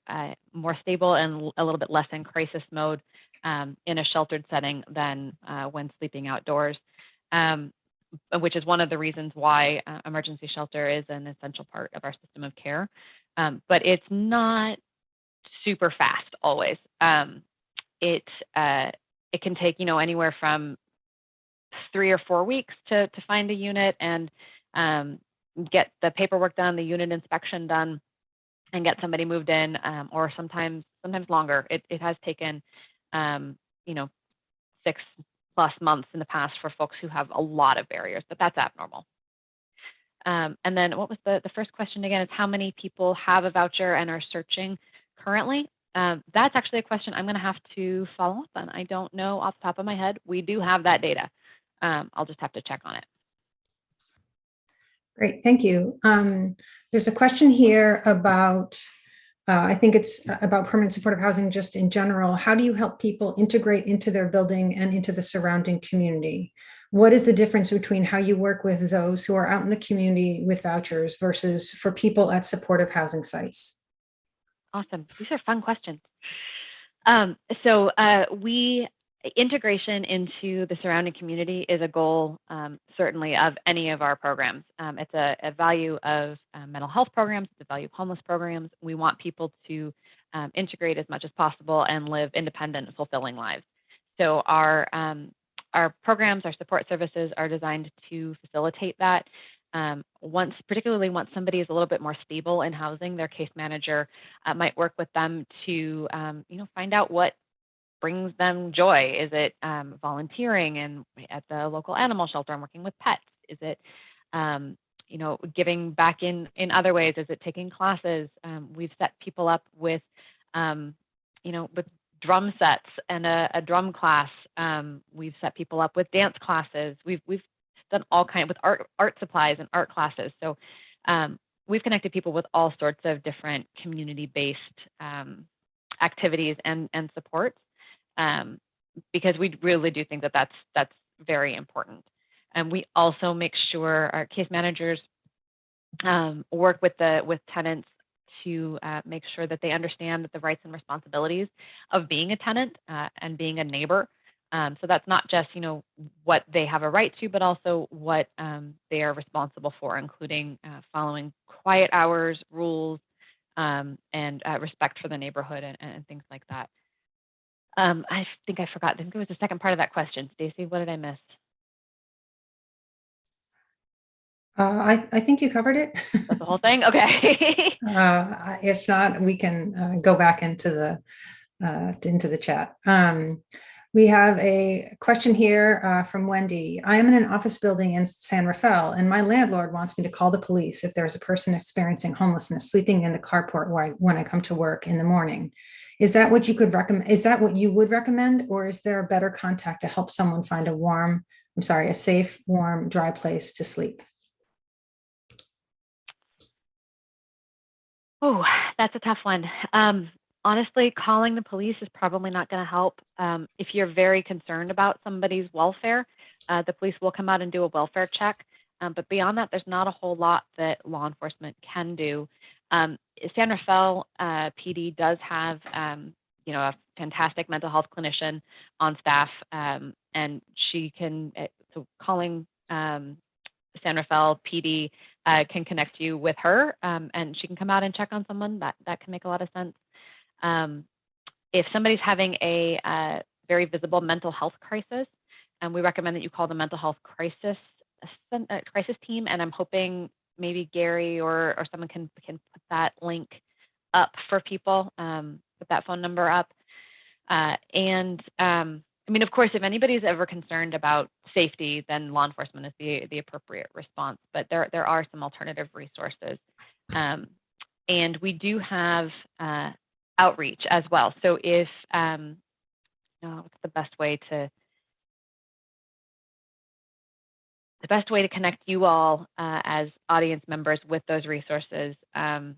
more stable and a little bit less in crisis mode in a sheltered setting than when sleeping outdoors. Which is one of the reasons why emergency shelter is an essential part of our system of care. But it's not super fast always. It can take anywhere from 3 or 4 weeks to find a unit and get the paperwork done, the unit inspection done, and get somebody moved in, or sometimes longer. It has taken 6+ months in the past for folks who have a lot of barriers, but that's abnormal. And then what was the first question again? Is how many people have a voucher and are searching currently? That's actually a question I'm going to have to follow up on. I don't know off the top of my head. We do have that data. I'll just have to check on it. Great, thank you. There's a question here about, I think it's about permanent supportive housing just in general. How do you help people integrate into their building and into the surrounding community? What is the difference between how you work with those who are out in the community with vouchers versus for people at supportive housing sites? Awesome. These are fun questions. Integration into the surrounding community is a goal, certainly, of any of our programs. It's a value of mental health programs, it's a value of homeless programs. We want people to integrate as much as possible and live independent, fulfilling lives. So our programs, our support services are designed to facilitate that. Particularly once somebody is a little bit more stable in housing, their case manager might work with them to find out what brings them joy. Is it volunteering and at the local animal shelter and working with pets? Is it giving back in other ways? Is it taking classes? We've set people up with with drum sets and a drum class. We've set people up with dance classes. We've done all kinds with art supplies and art classes. So we've connected people with all sorts of different community-based activities and supports. Because we really do think that that's very important. And we also make sure our case managers work with tenants to make sure that they understand the rights and responsibilities of being a tenant and being a neighbor. So that's not just what they have a right to, but also what they are responsible for, including following quiet hours rules and respect for the neighborhood and things like that. I think I forgot. I think it was the second part of that question. Stacy, what did I miss? I think you covered it. That's the whole thing? Okay. If not, we can go back into the chat. We have a question here from Wendy. I am in an office building in San Rafael, and my landlord wants me to call the police if there's a person experiencing homelessness sleeping in the carport when I come to work in the morning. Is that what you could recommend? Is that what you would recommend, or is there a better contact to help someone find a safe, warm, dry place to sleep? Oh, that's a tough one. Honestly, calling the police is probably not going to help. If you're very concerned about somebody's welfare, the police will come out and do a welfare check. But beyond that, there's not a whole lot that law enforcement can do. San Rafael PD does have, a fantastic mental health clinician on staff, and she can. So calling San Rafael PD can connect you with her, and she can come out and check on someone. That can make a lot of sense. If somebody's having a very visible mental health crisis, and we recommend that you call the mental health crisis team, and I'm hoping maybe Gary or someone can put that link up for people, put that phone number up. Of course, if anybody's ever concerned about safety, then law enforcement is the appropriate response. But there are some alternative resources. And we do have outreach as well. So if, what's the best way to connect you all as audience members with those resources? How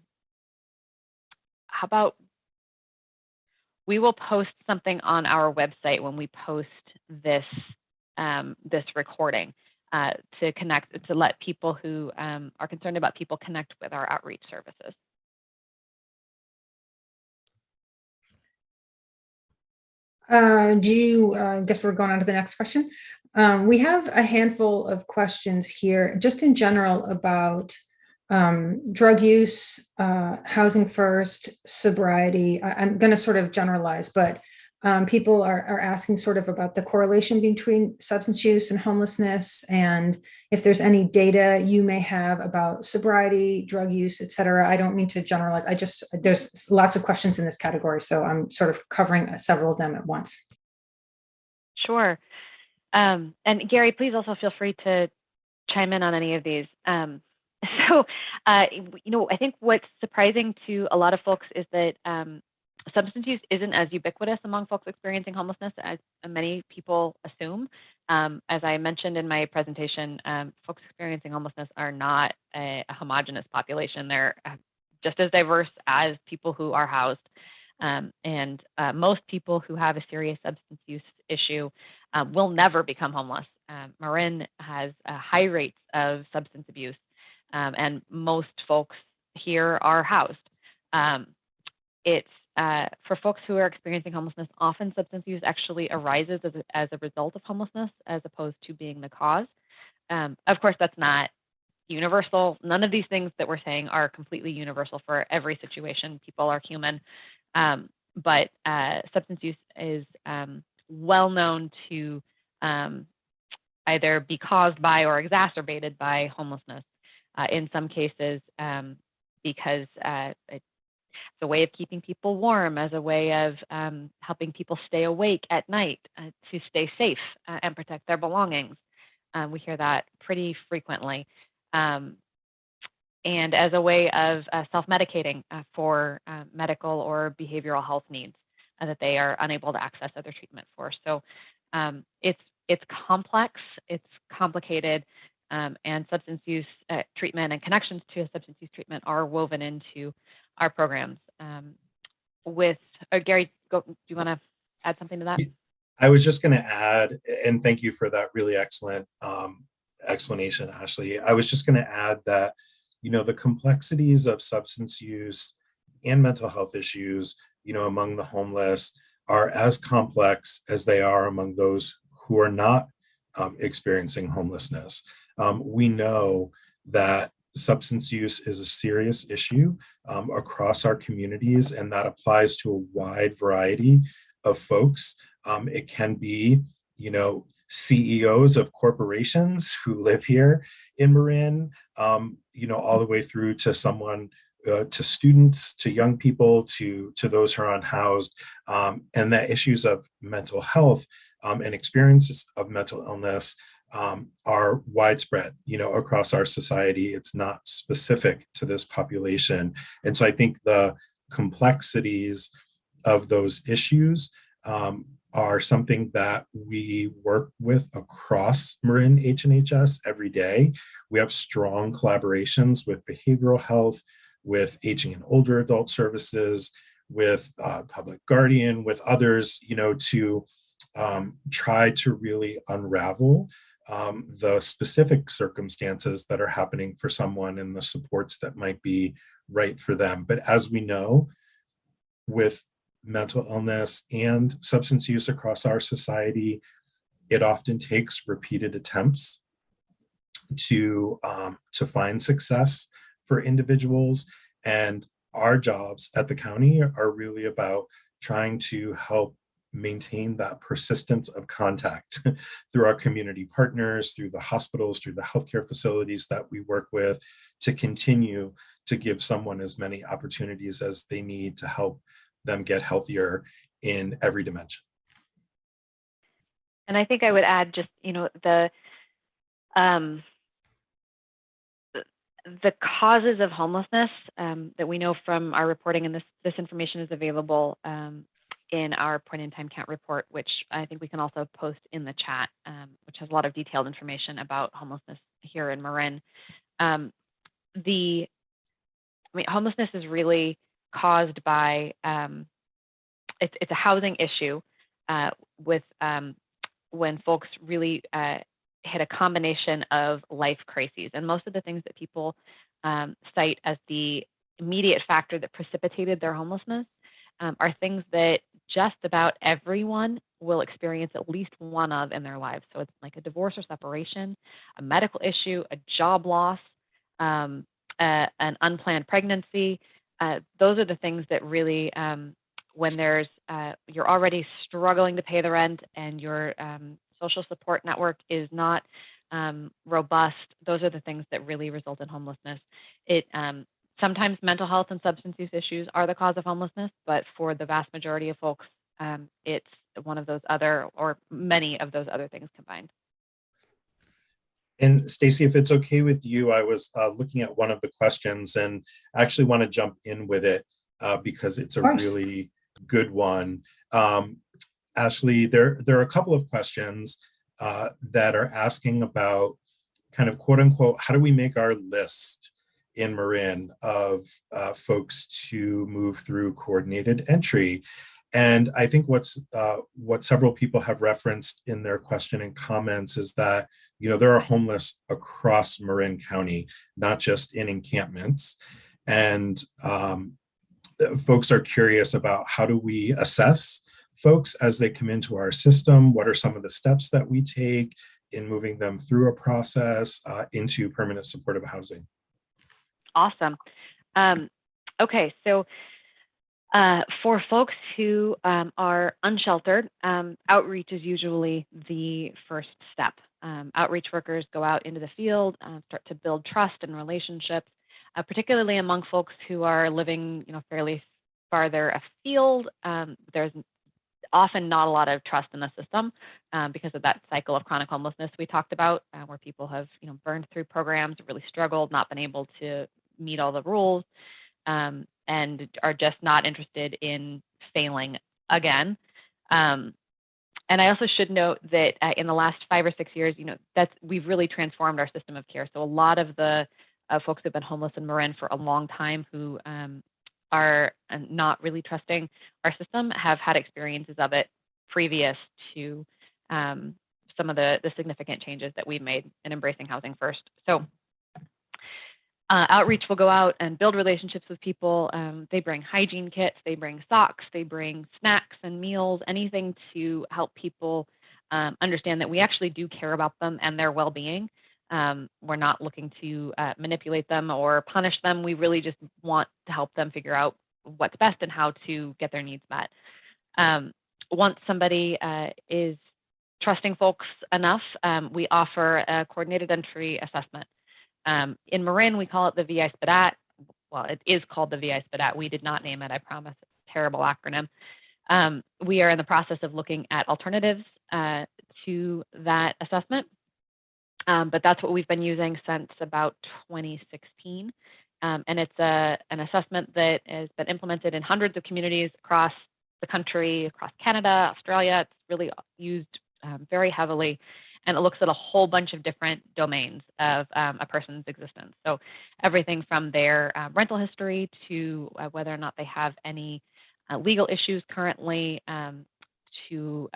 about we will post something on our website when we post this this recording to connect, to let people who are concerned about people connect with our outreach services. Guess we're going on to the next question. We have a handful of questions here, just in general about drug use, housing first, sobriety. I'm going to sort of generalize, but people are asking sort of about the correlation between substance use and homelessness, and if there's any data you may have about sobriety, drug use, et cetera. I don't mean to generalize. There's lots of questions in this category, so I'm sort of covering several of them at once. Sure. And Gary, please also feel free to chime in on any of these. I think what's surprising to a lot of folks is that substance use isn't as ubiquitous among folks experiencing homelessness as many people assume. As I mentioned in my presentation, folks experiencing homelessness are not a homogeneous population. They're just as diverse as people who are housed. And most people who have a serious substance use issue will never become homeless. Marin has high rates of substance abuse, and most folks here are housed. It's for folks who are experiencing homelessness, often substance use actually arises as a result of homelessness as opposed to being the cause. Of course, that's not universal. None of these things that we're saying are completely universal for every situation. People are human. But substance use is well known to either be caused by or exacerbated by homelessness. In some cases, because it's a way of keeping people warm, as a way of helping people stay awake at night to stay safe and protect their belongings. We hear that pretty frequently. And as a way of self-medicating for medical or behavioral health needs that they are unable to access other treatment for. So it's complex, it's complicated, and substance use treatment and connections to substance use treatment are woven into our programs. Gary, do you want to add something to that? I was just going to add, and thank you for that really excellent explanation, Ashley. I was just going to add that, the complexities of substance use and mental health issues, among the homeless are as complex as they are among those who are not experiencing homelessness. We know that substance use is a serious issue across our communities, and that applies to a wide variety of folks. It can be, CEOs of corporations who live here in Marin, all the way through to someone, to students, to young people, to those who are unhoused, and that issues of mental health and experiences of mental illness are widespread, across our society. It's not specific to this population. And so I think the complexities of those issues are something that we work with across Marin H&HS every day. We have strong collaborations with behavioral health, with aging and older adult services, with Public Guardian, with others, to try to really unravel the specific circumstances that are happening for someone and the supports that might be right for them. But as we know, with mental illness and substance use across our society, it often takes repeated attempts to find success for individuals. And our jobs at the county are really about trying to help maintain that persistence of contact through our community partners, through the hospitals, through the healthcare facilities that we work with, to continue to give someone as many opportunities as they need to help them get healthier in every dimension. And I think I would add just, the causes of homelessness that we know from our reporting, and this information is available in our point-in-time count report, which I think we can also post in the chat, which has a lot of detailed information about homelessness here in Marin. Homelessness is really caused by, it's a housing issue with when folks really hit a combination of life crises. And most of the things that people cite as the immediate factor that precipitated their homelessness are things that just about everyone will experience at least one of in their lives. So it's like a divorce or separation, a medical issue, a job loss, an unplanned pregnancy. Those are the things that really, when there's, you're already struggling to pay the rent and your social support network is not robust, those are the things that really result in homelessness. Sometimes mental health and substance use issues are the cause of homelessness, but for the vast majority of folks, it's one of those other, or many of those other things combined. And Stacy, if it's okay with you, I was looking at one of the questions and I actually want to jump in with it because it's a really good one. Ashley, there are a couple of questions that are asking about kind of quote unquote, how do we make our list in Marin of folks to move through coordinated entry? And I think what several people have referenced in their question and comments is that, there are homeless across Marin County, not just in encampments. And folks are curious about how do we assess folks as they come into our system? What are some of the steps that we take in moving them through a process into permanent supportive housing? Awesome. Okay, so for folks who are unsheltered, outreach is usually the first step. Outreach workers go out into the field, start to build trust and relationships, particularly among folks who are living, fairly farther afield. There's often not a lot of trust in the system because of that cycle of chronic homelessness we talked about, where people have, burned through programs, really struggled, not been able to meet all the rules, and are just not interested in failing again. And I also should note that in the last 5 or 6 years, we've really transformed our system of care. So a lot of the folks who've been homeless in Marin for a long time who are not really trusting our system have had experiences of it previous to some of the significant changes that we've made in embracing housing first. So outreach will go out and build relationships with people. They bring hygiene kits, they bring socks, they bring snacks and meals, anything to help people understand that we actually do care about them and their well-being. We're not looking to manipulate them or punish them. We really just want to help them figure out what's best and how to get their needs met. Once somebody is trusting folks enough, we offer a coordinated entry assessment. In Marin, we call it the VI SPDAT. Well, it is called the VI SPDAT. We did not name it, I promise. It's a terrible acronym. We are in the process of looking at alternatives to that assessment. But that's what we've been using since about 2016. And it's an assessment that has been implemented in hundreds of communities across the country, across Canada, Australia. It's really used very heavily. And it looks at a whole bunch of different domains of a person's existence. So everything from their rental history to whether or not they have any legal issues currently, to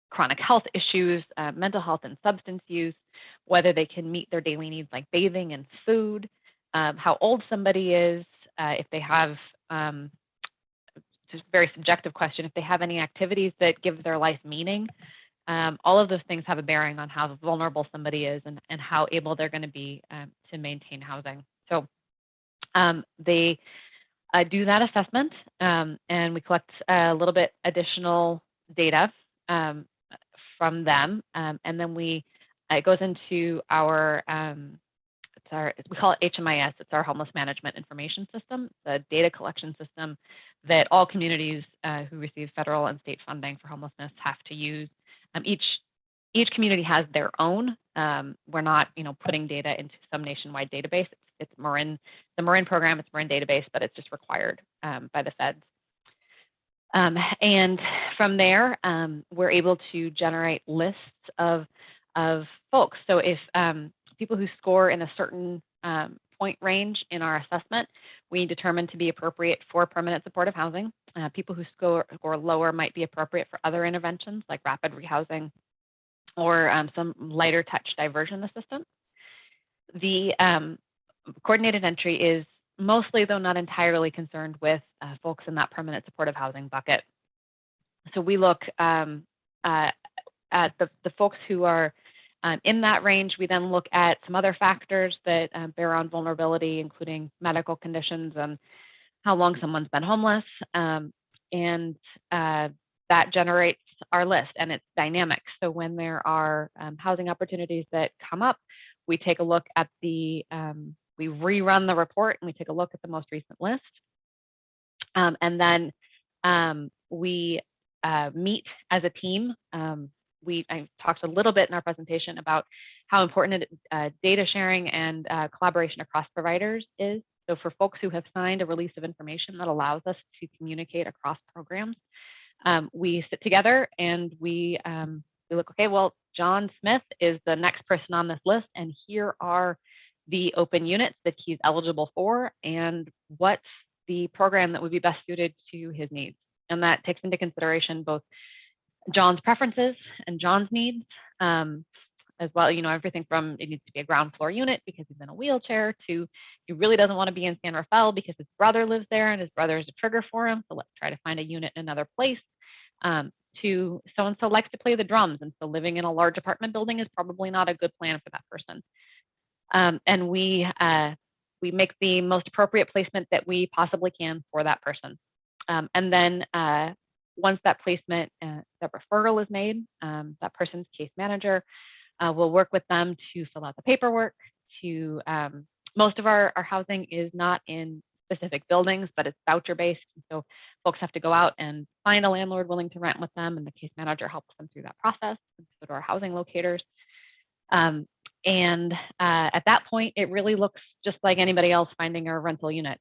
chronic health issues, mental health and substance use, whether they can meet their daily needs like bathing and food, how old somebody is, if they have, it's a very subjective question, if they have any activities that give their life meaning. All of those things have a bearing on how vulnerable somebody is and how able they're going to be to maintain housing. So they do that assessment and we collect a little bit additional data from them. And then it goes into our, we call it HMIS, it's our Homeless Management Information System, the data collection system that all communities who receive federal and state funding for homelessness have to use. Each community has their own. We're not, putting data into some nationwide database. It's it's Marin, the Marin program, it's Marin database, but it's just required by the feds. And from there, we're able to generate lists of folks. So if people who score in a certain point range in our assessment, we determine to be appropriate for permanent supportive housing. People who score lower might be appropriate for other interventions like rapid rehousing or some lighter touch diversion assistance. The coordinated entry is mostly, though not entirely, concerned with folks in that permanent supportive housing bucket. So we look at the folks who are in that range. We then look at some other factors that bear on vulnerability, including medical conditions and how long someone's been homeless. And that generates our list, and it's dynamic. So when there are housing opportunities that come up, we take a look at we rerun the report and we take a look at the most recent list. And then we meet as a team. I talked a little bit in our presentation about how important data sharing and collaboration across providers is. So for folks who have signed a release of information that allows us to communicate across programs, we sit together and we look, okay, well, John Smith is the next person on this list, and here are the open units that he's eligible for and what's the program that would be best suited to his needs. And that takes into consideration both John's preferences and John's needs, as well. Everything from it needs to be a ground floor unit because he's in a wheelchair to he really doesn't want to be in San Rafael because his brother lives there and his brother is a trigger for him. So let's try to find a unit in another place. To so-and-so likes to play the drums, and so living in a large apartment building is probably not a good plan for that person. And we make the most appropriate placement that we possibly can for that person. And then once that placement, that referral is made, that person's case manager will work with them to fill out the paperwork. Most of our housing is not in specific buildings, but it's voucher based. So folks have to go out and find a landlord willing to rent with them, and the case manager helps them through that process. And so do our housing locators. And at that point, it really looks just like anybody else finding a rental unit,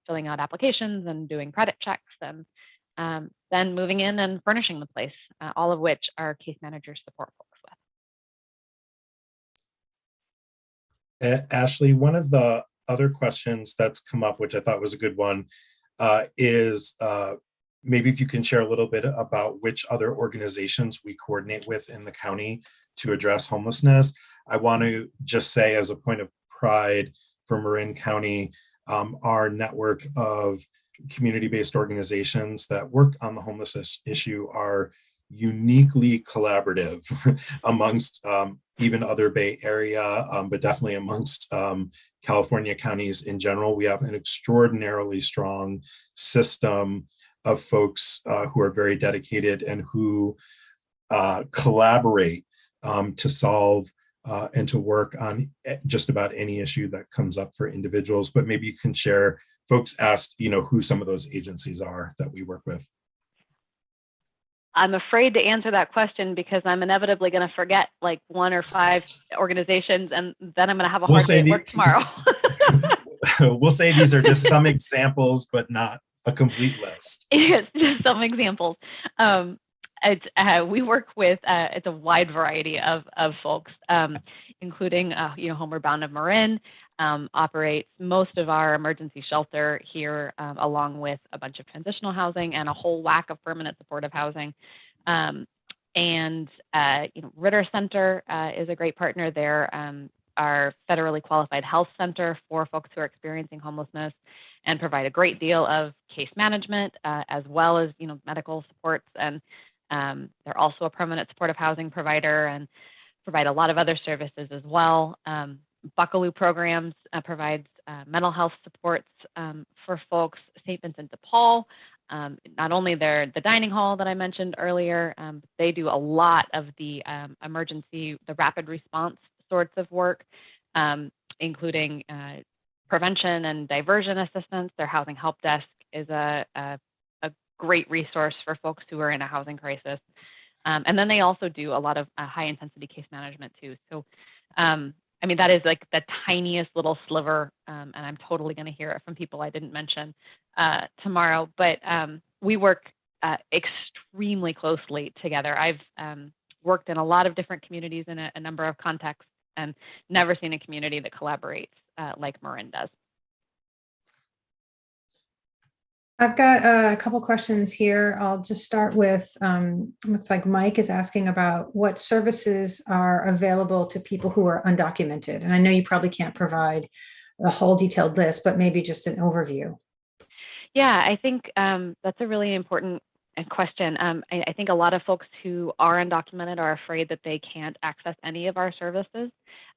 filling out applications and doing credit checks, and then moving in and furnishing the place, all of which our case managers support folks with. Ashley, one of the other questions that's come up, which I thought was a good one, is maybe if you can share a little bit about which other organizations we coordinate with in the county to address homelessness. I want to just say, as a point of pride for Marin County, our network of community-based organizations that work on the homelessness issue are uniquely collaborative amongst even other Bay Area, but definitely amongst California counties in general. We have an extraordinarily strong system of folks who are very dedicated and who collaborate to solve and to work on just about any issue that comes up for individuals. But maybe you can share, folks asked, who some of those agencies are that we work with. I'm afraid to answer that question because I'm inevitably going to forget like 1 or 5 organizations, and then I'm going to have a hard day at work tomorrow. We'll say these are just some examples, but not a complete list. It's just some examples. We work with it's a wide variety of folks, including Homeward Bound of Marin operates most of our emergency shelter here, along with a bunch of transitional housing and a whole whack of permanent supportive housing. Ritter Center is a great partner there. Our federally qualified health center for folks who are experiencing homelessness, and provide a great deal of case management as well as medical supports. And they're also a permanent supportive housing provider and provide a lot of other services as well. Buckaloo Programs provides mental health supports for folks. St. Vincent de Paul, not only the dining hall that I mentioned earlier, they do a lot of the the rapid response sorts of work, including prevention and diversion assistance. Their housing help desk is a great resource for folks who are in a housing crisis. And then they also do a lot of high intensity case management too. So I mean, that is like the tiniest little sliver, and I'm totally going to hear it from people I didn't mention tomorrow, but we work extremely closely together. I've worked in a lot of different communities in a number of contexts and never seen a community that collaborates like Marin does. I've got a couple questions here. I'll just start with, looks like Mike is asking about what services are available to people who are undocumented. And I know you probably can't provide a whole detailed list, but maybe just an overview. Yeah, I think that's a really important question. I think a lot of folks who are undocumented are afraid that they can't access any of our services.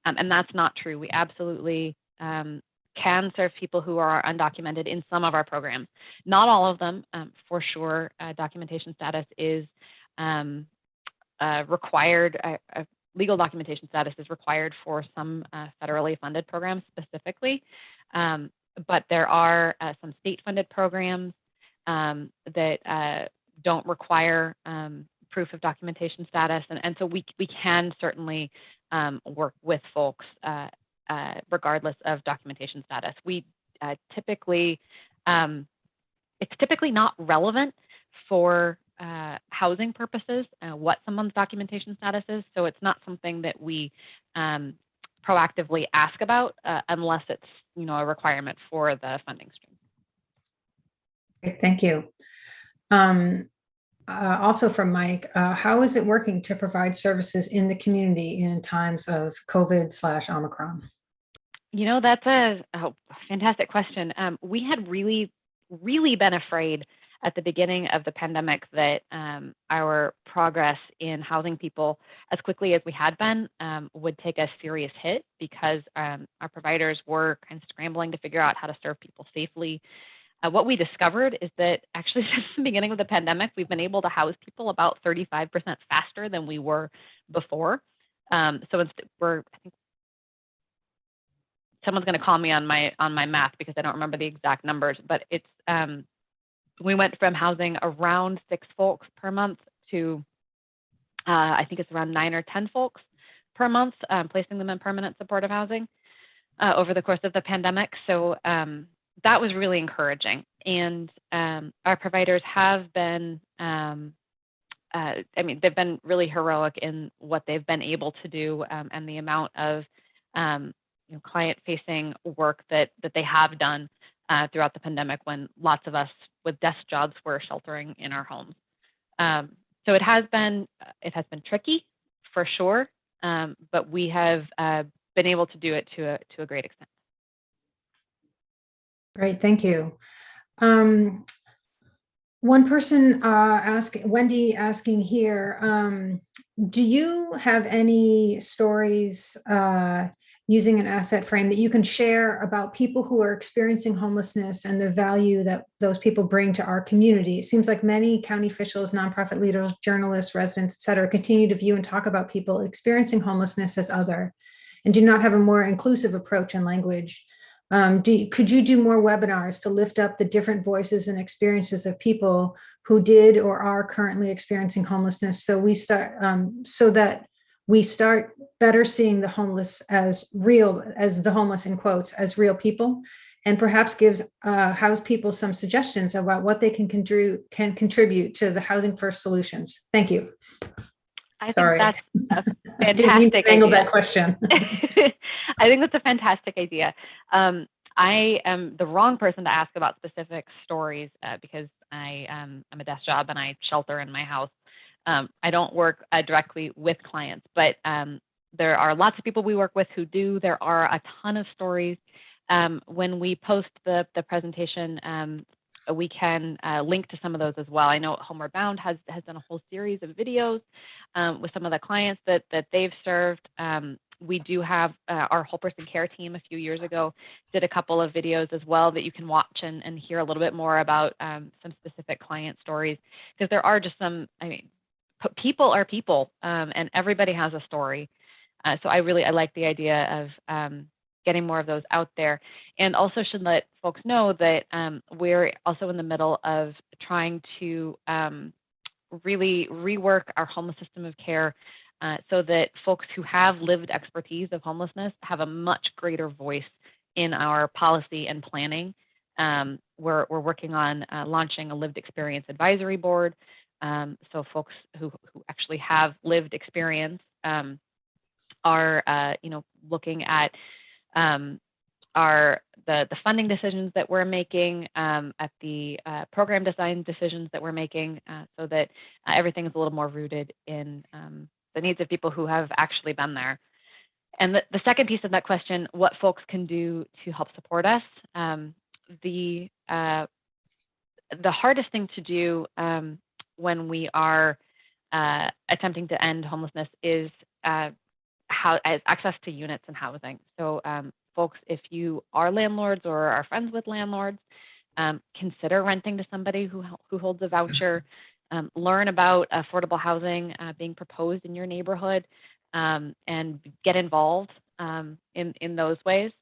And that's not true. We absolutely can serve people who are undocumented in some of our programs. Not all of them, for sure. Documentation status is required. Legal documentation status is required for some federally funded programs specifically. But there are some state-funded programs that don't require proof of documentation status. And so we can certainly work with folks regardless of documentation status. We typically, it's typically not relevant for housing purposes, what someone's documentation status is. So it's not something that we proactively ask about unless it's, a requirement for the funding stream. Great, thank you. Also from Mike, how is it working to provide services in the community in times of COVID/Omicron? That's a fantastic question. We had really been afraid at the beginning of the pandemic that our progress in housing people as quickly as we had been would take a serious hit because our providers were kind of scrambling to figure out how to serve people safely. What we discovered is that actually since the beginning of the pandemic, we've been able to house people about 35% faster than we were before. So I think someone's going to call me on my math because I don't remember the exact numbers, but it's we went from housing around 6 folks per month to I think it's around 9 or 10 folks per month, placing them in permanent supportive housing over the course of the pandemic. So that was really encouraging. And our providers have been, they've been really heroic in what they've been able to do and the amount of client-facing work that they have done throughout the pandemic when lots of us with desk jobs were sheltering in our homes. So it has been tricky for sure, but we have been able to do it to a great extent. Great, thank you. One person Wendy asking here, do you have any stories using an asset frame that you can share about people who are experiencing homelessness and the value that those people bring to our community? It seems like many county officials, nonprofit leaders, journalists, residents, et cetera, continue to view and talk about people experiencing homelessness as other and do not have a more inclusive approach and language. Could you do more webinars to lift up the different voices and experiences of people who did or are currently experiencing homelessness, so that we start better seeing the homeless as real, as the homeless in quotes, as real people, and perhaps gives house people some suggestions about what they can contribute to the Housing First solutions? Thank you. Sorry, think that's a fantastic didn't mean to angle idea. that question. I think that's a fantastic idea. I am the wrong person to ask about specific stories because I'm a desk job and I shelter in my house. I don't work directly with clients, but there are lots of people we work with who do. There are a ton of stories. When we post the presentation, we can link to some of those as well. I know Homeward Bound has done a whole series of videos with some of the clients that they've served. We do have our whole person care team a few years ago did a couple of videos as well that you can watch and hear a little bit more about some specific client stories, because there are just some, people are people and everybody has a story. So I like the idea of getting more of those out there, and also should let folks know that we're also in the middle of trying to really rework our homeless system of care so that folks who have lived expertise of homelessness have a much greater voice in our policy and planning. We're working on launching a lived experience advisory board. So folks who actually have lived experience are looking at the funding decisions that we're making, at the program design decisions that we're making, so that everything is a little more rooted in the needs of people who have actually been there. And the second piece of that question, what folks can do to help support us, the hardest thing to do when we are attempting to end homelessness is access to units and housing. So folks, if you are landlords or are friends with landlords, consider renting to somebody who holds a voucher. Learn about affordable housing being proposed in your neighborhood, and get involved in those ways.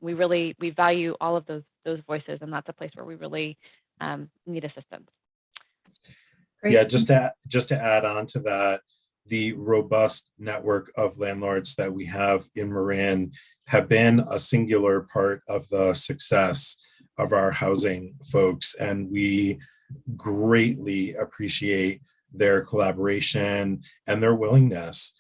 We value all of those voices, and that's a place where we really need assistance. Great. Yeah, just to add on to that, the robust network of landlords that we have in Marin have been a singular part of the success of our housing folks, and we greatly appreciate their collaboration and their willingness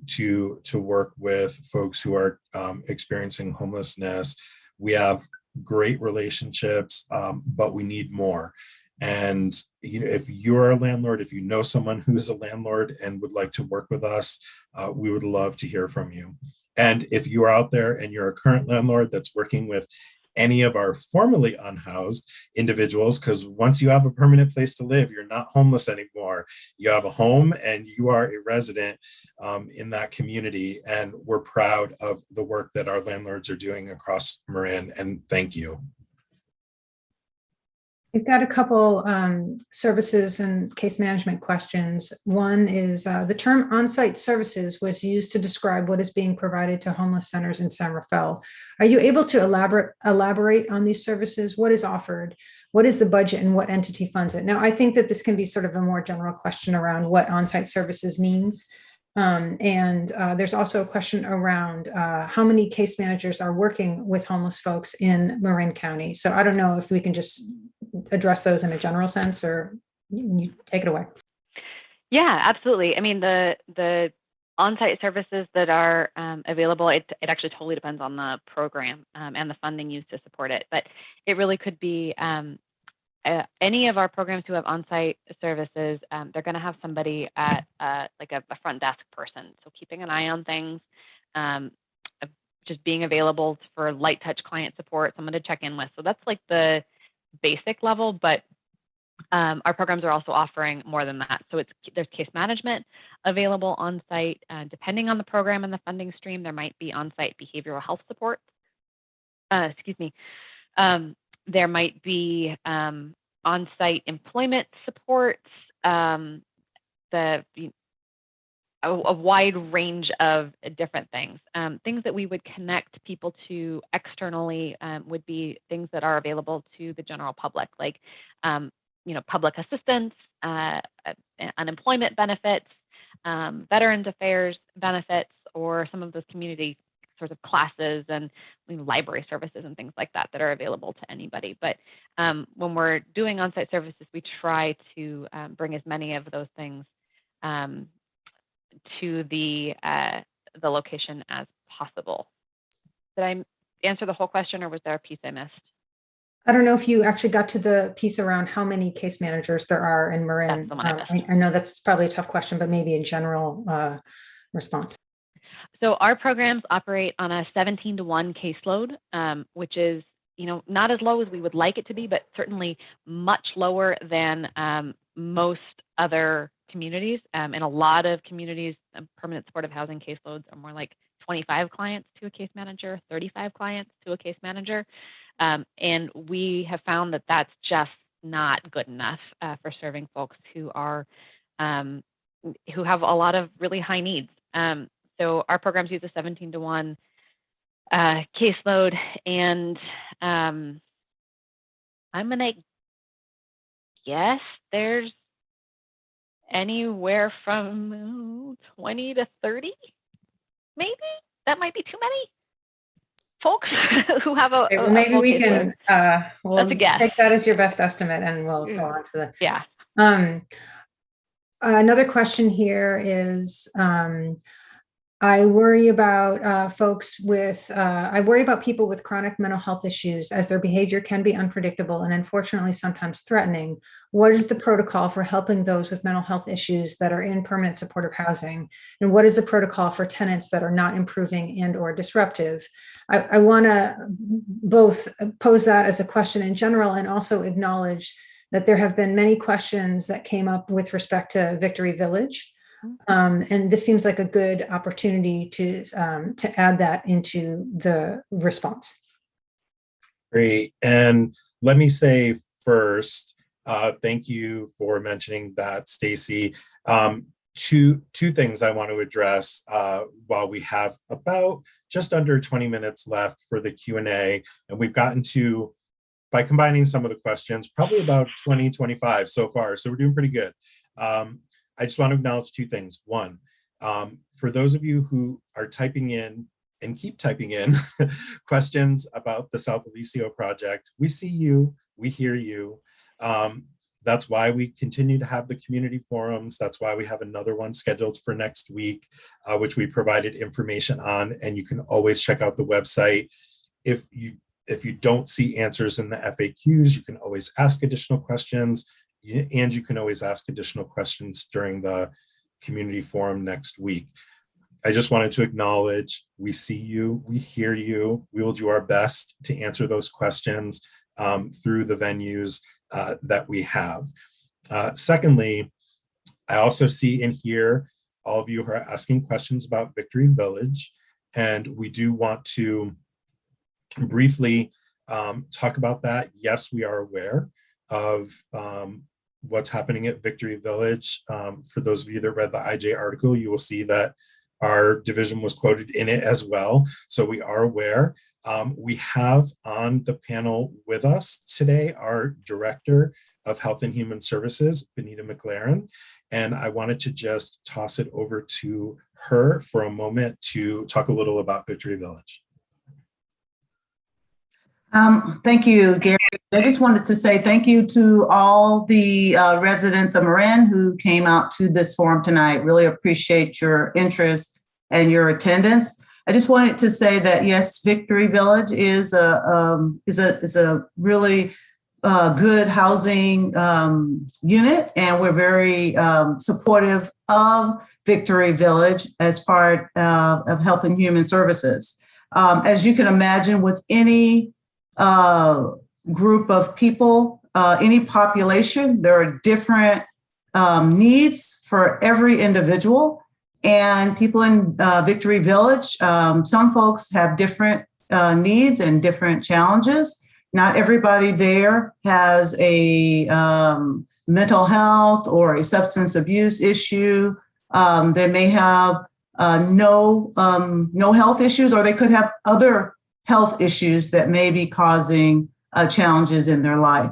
to work with folks who are experiencing homelessness. We have great relationships, but we need more. And if you're a landlord, if you know someone who is a landlord and would like to work with us, we would love to hear from you. And if you are out there and you're a current landlord that's working with any of our formerly unhoused individuals, because once you have a permanent place to live, you're not homeless anymore. You have a home and you are a resident in that community. And we're proud of the work that our landlords are doing across Marin. And thank you. We've got a couple services and case management questions. One is the term on-site services was used to describe what is being provided to homeless centers in San Rafael. Are you able to elaborate on these services? What is offered? What is the budget and what entity funds it? Now, I think that this can be sort of a more general question around what on-site services means. There's also a question around how many case managers are working with homeless folks in Marin County. So I don't know if we can just address those in a general sense, or you take it away. Yeah, absolutely. I mean, the on-site services that are available, it actually totally depends on the program and the funding used to support it. But it really could be any of our programs who have on-site services. They're going to have somebody at like a front desk person, so keeping an eye on things, just being available for light touch client support, someone to check in with. So that's like the basic level, but our programs are also offering more than that. So there's case management available on site. Depending on the program and the funding stream, there might be on-site behavioral health support. There might be on-site employment supports, a wide range of different things. Things that we would connect people to externally would be things that are available to the general public, like public assistance, unemployment benefits, Veterans Affairs benefits, or some of those community sorts of classes and library services and things like that are available to anybody. But when we're doing on-site services, we try to bring as many of those things to the location as possible. Did I answer the whole question, or was there a piece I missed? I don't know if you actually got to the piece around how many case managers there are in Marin. That's the one I missed. I know that's probably a tough question, but maybe a general response. So our programs operate on a 17-to-1 caseload, which is not as low as we would like it to be, but certainly much lower than most other communities. In a lot of communities, permanent supportive housing caseloads are more like 25 clients to a case manager, 35 clients to a case manager. And we have found that that's just not good enough for serving folks who have a lot of really high needs. So our programs use a 17-to-1 caseload, and I'm going to guess there's anywhere from 20 to 30, maybe. That might be too many folks who have Okay, well, maybe full we caseload. can, we'll That's a guess. take that as your best estimate and we'll go on to the. Yeah. Another question here is, I worry about I worry about people with chronic mental health issues as their behavior can be unpredictable and unfortunately sometimes threatening. What is the protocol for helping those with mental health issues that are in permanent supportive housing? And what is the protocol for tenants that are not improving and or disruptive? I want to both pose that as a question in general and also acknowledge that there have been many questions that came up with respect to Victory Village. And this seems like a good opportunity to add that into the response. Great. And let me say first, thank you for mentioning that, Stacy. Two things I want to address while we have about just under 20 minutes left for the Q&A. And we've gotten to, by combining some of the questions, probably about 20, 25 so far. So we're doing pretty good. I just want to acknowledge two things. One, for those of you who are typing in and keep typing in questions about the South Alicio project, we see you, we hear you. That's why we continue to have the community forums. That's why we have another one scheduled for next week, which we provided information on, and you can always check out the website. If you don't see answers in the FAQs, you can always ask additional questions. And you can always ask additional questions during the community forum next week. I just wanted to acknowledge we see you, we hear you. We will do our best to answer those questions through the venues that we have. Secondly, I also see and hear all of you who are asking questions about Victory Village, and we do want to briefly talk about that. Yes, we are aware of what's happening at Victory Village. For those of you that read the IJ article, you will see that our division was quoted in it as well. So we are aware. We have on the panel with us today our Director of Health and Human Services, Bonita Mclaren. And I wanted to just toss it over to her for a moment to talk a little about Victory Village. Thank you, Gary. I just wanted to say thank you to all the residents of Marin who came out to this forum tonight. Really appreciate your interest and your attendance. I just wanted to say that yes, Victory Village is a really good housing unit, and we're very supportive of Victory Village as part of Health and Human Services. As you can imagine, with any group of people, any population, there are different needs for every individual. And people in Victory Village, some folks have different needs and different challenges. Not everybody there has a mental health or a substance abuse issue. They may have no health issues, or they could have other health issues that may be causing challenges in their life.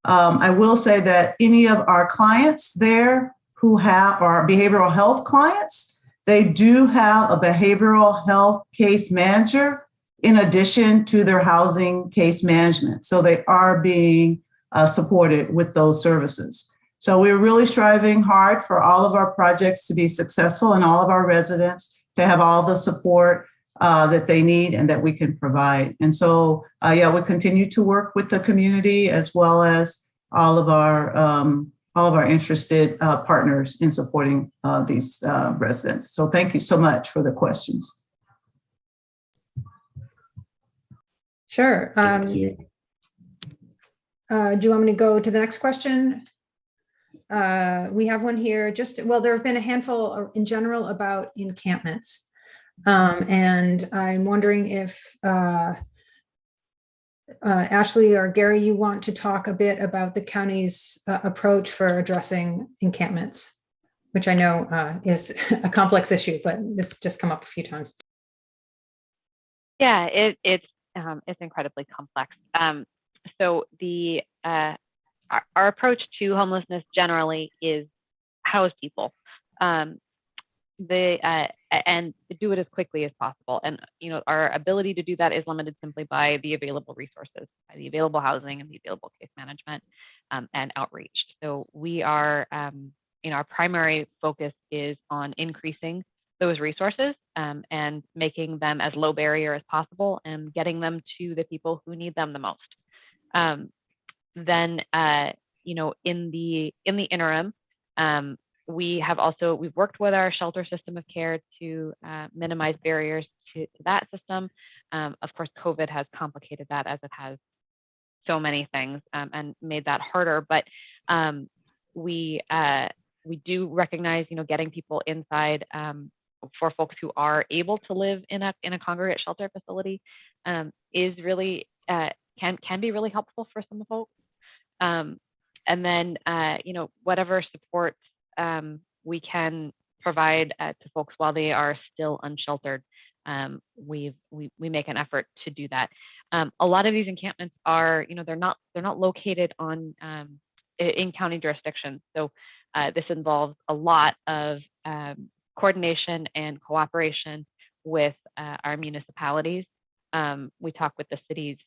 I will say that any of our clients there who have our behavioral health clients, they do have a behavioral health case manager in addition to their housing case management. So they are being supported with those services. So we're really striving hard for all of our projects to be successful and all of our residents to have all the support that they need and that we can provide. And so, we continue to work with the community as well as all of our interested partners in supporting these residents. So thank you so much for the questions. Sure. Thank you. Do you want me to go to the next question? We have one here. There have been a handful in general about encampments. And I'm wondering if Ashley or Gary, you want to talk a bit about the county's approach for addressing encampments, which I know is a complex issue, but this just come up a few times. Yeah, it's incredibly complex. So our approach to homelessness generally is house people. And do it as quickly as possible. And our ability to do that is limited simply by the available resources, by the available housing and the available case management and outreach. So we are, our primary focus is on increasing those resources and making them as low barrier as possible and getting them to the people who need them the most. Then, in the interim, we've worked with our shelter system of care to minimize barriers to that system. Of course, COVID has complicated that, as it has so many things, and made that harder. But we do recognize, getting people inside for folks who are able to live in a congregate shelter facility is really can be really helpful for some folks. And then, whatever support we can provide to folks while they are still unsheltered, we make an effort to do that. A lot of these encampments are, they're not located on in county jurisdictions. So this involves a lot of coordination and cooperation with our municipalities. We talk with the cities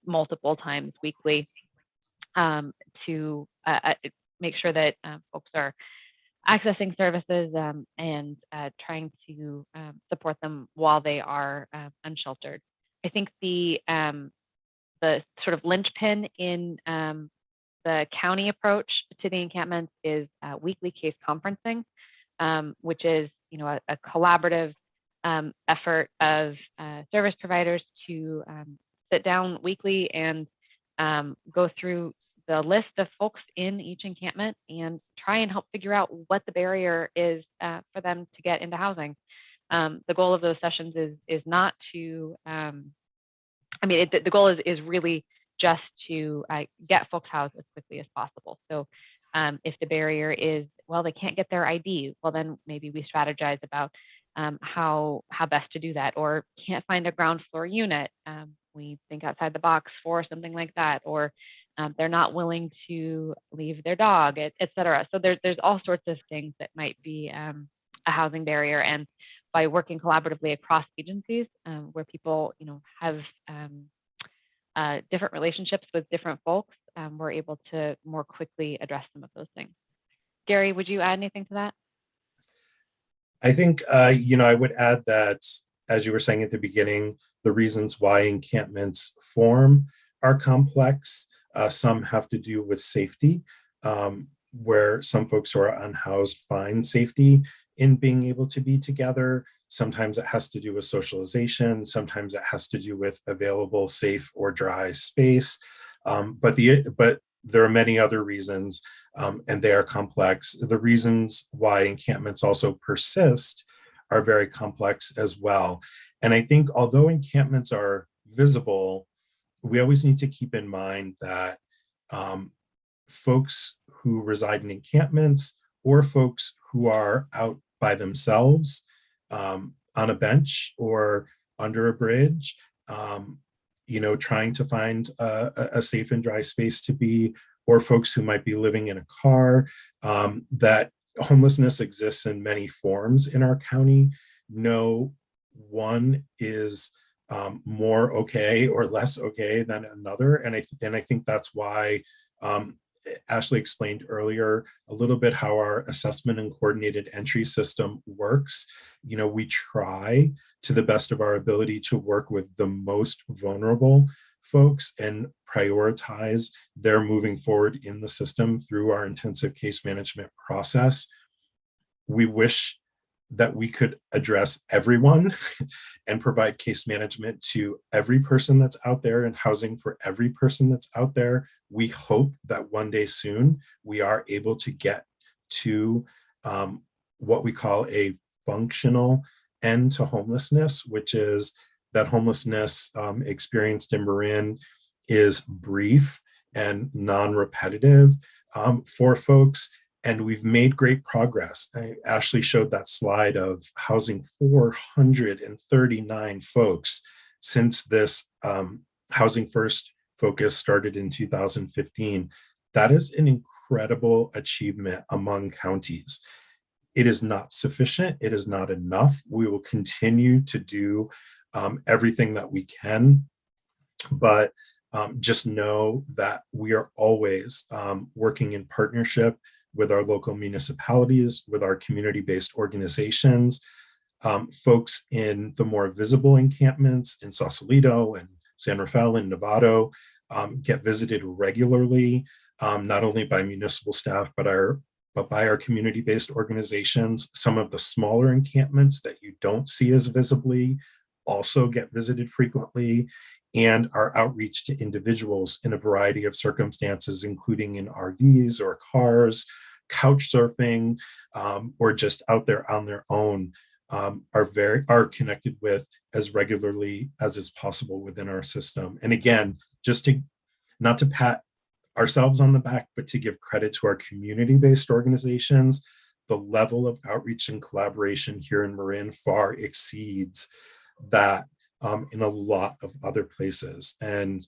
multiple times weekly to make sure that folks are accessing services and trying to support them while they are unsheltered. I think the sort of linchpin in the county approach to the encampments is weekly case conferencing, which is a collaborative effort of service providers to sit down weekly and go through the list of folks in each encampment and try and help figure out what the barrier is for them to get into housing. The goal of those sessions is not to, the goal is really just to get folks housed as quickly as possible. So if the barrier is, well, they can't get their ID, well, then maybe we strategize about how best to do that, or can't find a ground floor unit. We think outside the box for something like that, or they're not willing to leave their dog, et cetera. So there's all sorts of things that might be a housing barrier. And by working collaboratively across agencies where people, have different relationships with different folks, we're able to more quickly address some of those things. Gary, would you add anything to that? I think, I would add that, as you were saying at the beginning, the reasons why encampments form are complex. Some have to do with safety, where some folks who are unhoused find safety in being able to be together. Sometimes it has to do with socialization. Sometimes it has to do with available, safe, or dry space. But there are many other reasons, and they are complex. The reasons why encampments also persist are very complex as well. And I think although encampments are visible, we always need to keep in mind that folks who reside in encampments, or folks who are out by themselves on a bench or under a bridge, trying to find a safe and dry space to be, or folks who might be living in a car, that homelessness exists in many forms in our county. No one is more okay or less okay than another. And I think that's why Ashley explained earlier a little bit how our assessment and coordinated entry system works. We try to the best of our ability to work with the most vulnerable folks and prioritize their moving forward in the system through our intensive case management process. We wish that we could address everyone and provide case management to every person that's out there and housing for every person that's out there. We hope that one day soon we are able to get to what we call a functional end to homelessness, which is that homelessness experienced in Marin is brief and non-repetitive for folks. And we've made great progress. Ashley showed that slide of housing 439 folks since this Housing First focus started in 2015. That is an incredible achievement among counties. It is not sufficient. It is not enough. We will continue to do everything that we can, but just know that we are always working in partnership with our local municipalities, with our community-based organizations, folks in the more visible encampments in Sausalito and San Rafael and Novato get visited regularly, not only by municipal staff, but by our community-based organizations. Some of the smaller encampments that you don't see as visibly also get visited frequently, and our outreach to individuals in a variety of circumstances, including in RVs or cars, couch surfing, or just out there on their own, are connected with as regularly as is possible within our system. And again, just to not to pat ourselves on the back, but to give credit to our community-based organizations, the level of outreach and collaboration here in Marin far exceeds that in a lot of other places. And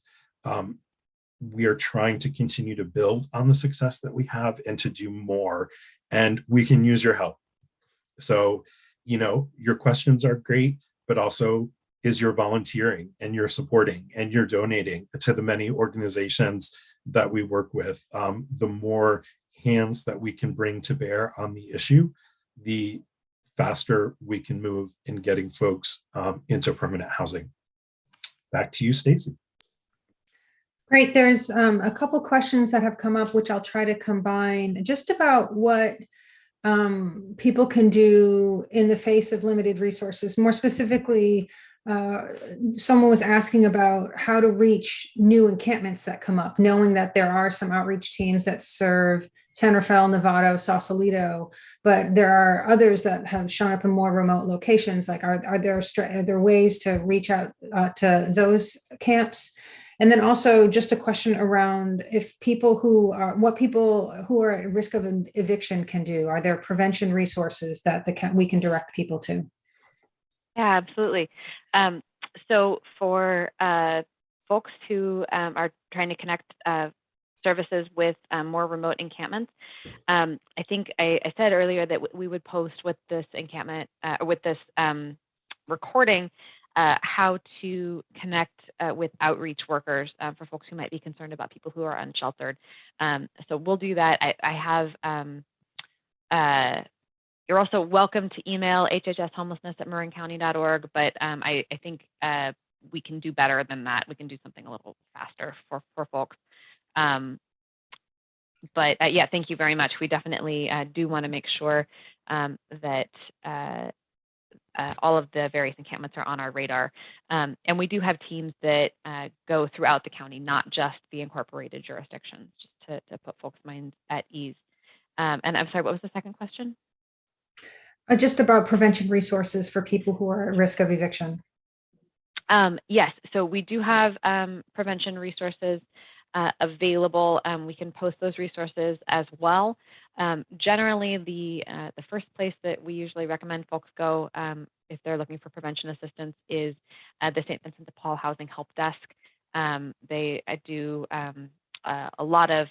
we are trying to continue to build on the success that we have and to do more. And we can use your help. So, your questions are great, but also is your volunteering and your supporting and your donating to the many organizations that we work with. The more hands that we can bring to bear on the issue, the faster we can move in getting folks into permanent housing. Back to you, Stacy. Great. There's a couple questions that have come up, which I'll try to combine, just about what people can do in the face of limited resources. More specifically, someone was asking about how to reach new encampments that come up, knowing that there are some outreach teams that serve San Rafael, Novato, Sausalito, but there are others that have shown up in more remote locations. Like, are there ways to reach out to those camps? And then also just a question around what people who are at risk of eviction can do. Are there prevention resources that we can direct people to? Yeah, absolutely. So for folks who are trying to connect services with more remote encampments, I think I said earlier that we would post with this encampment, with this recording, how to connect with outreach workers for folks who might be concerned about people who are unsheltered. So we'll do that. I have, you're also welcome to email hhshomelessness@marincounty.org, but I think we can do better than that. We can do something a little faster for folks. But yeah, thank you very much. We definitely do want to make sure that all of the various encampments are on our radar. And we do have teams that go throughout the county, not just the incorporated jurisdictions, just to put folks' minds at ease. And I'm sorry, what was the second question? Just about prevention resources for people who are at risk of eviction. Yes, so we do have prevention resources available. We can post those resources as well. Generally, the first place that we usually recommend folks go if they're looking for prevention assistance is the St. Vincent de Paul Housing Help Desk. They do a lot of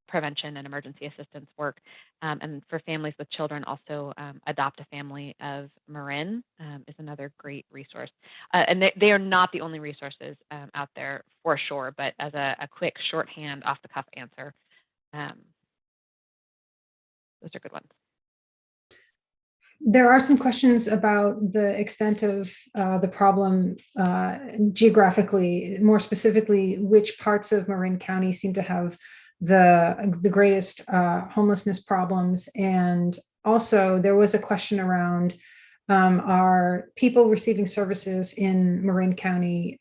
prevention and emergency assistance work. And for families with children, also Adopt a Family of Marin is another great resource. And they are not the only resources out there for sure, but as a quick shorthand off the cuff answer, those are good ones. There are some questions about the extent of the problem geographically, more specifically, which parts of Marin County seem to have the greatest homelessness problems. And also there was a question around, are people receiving services in Marin County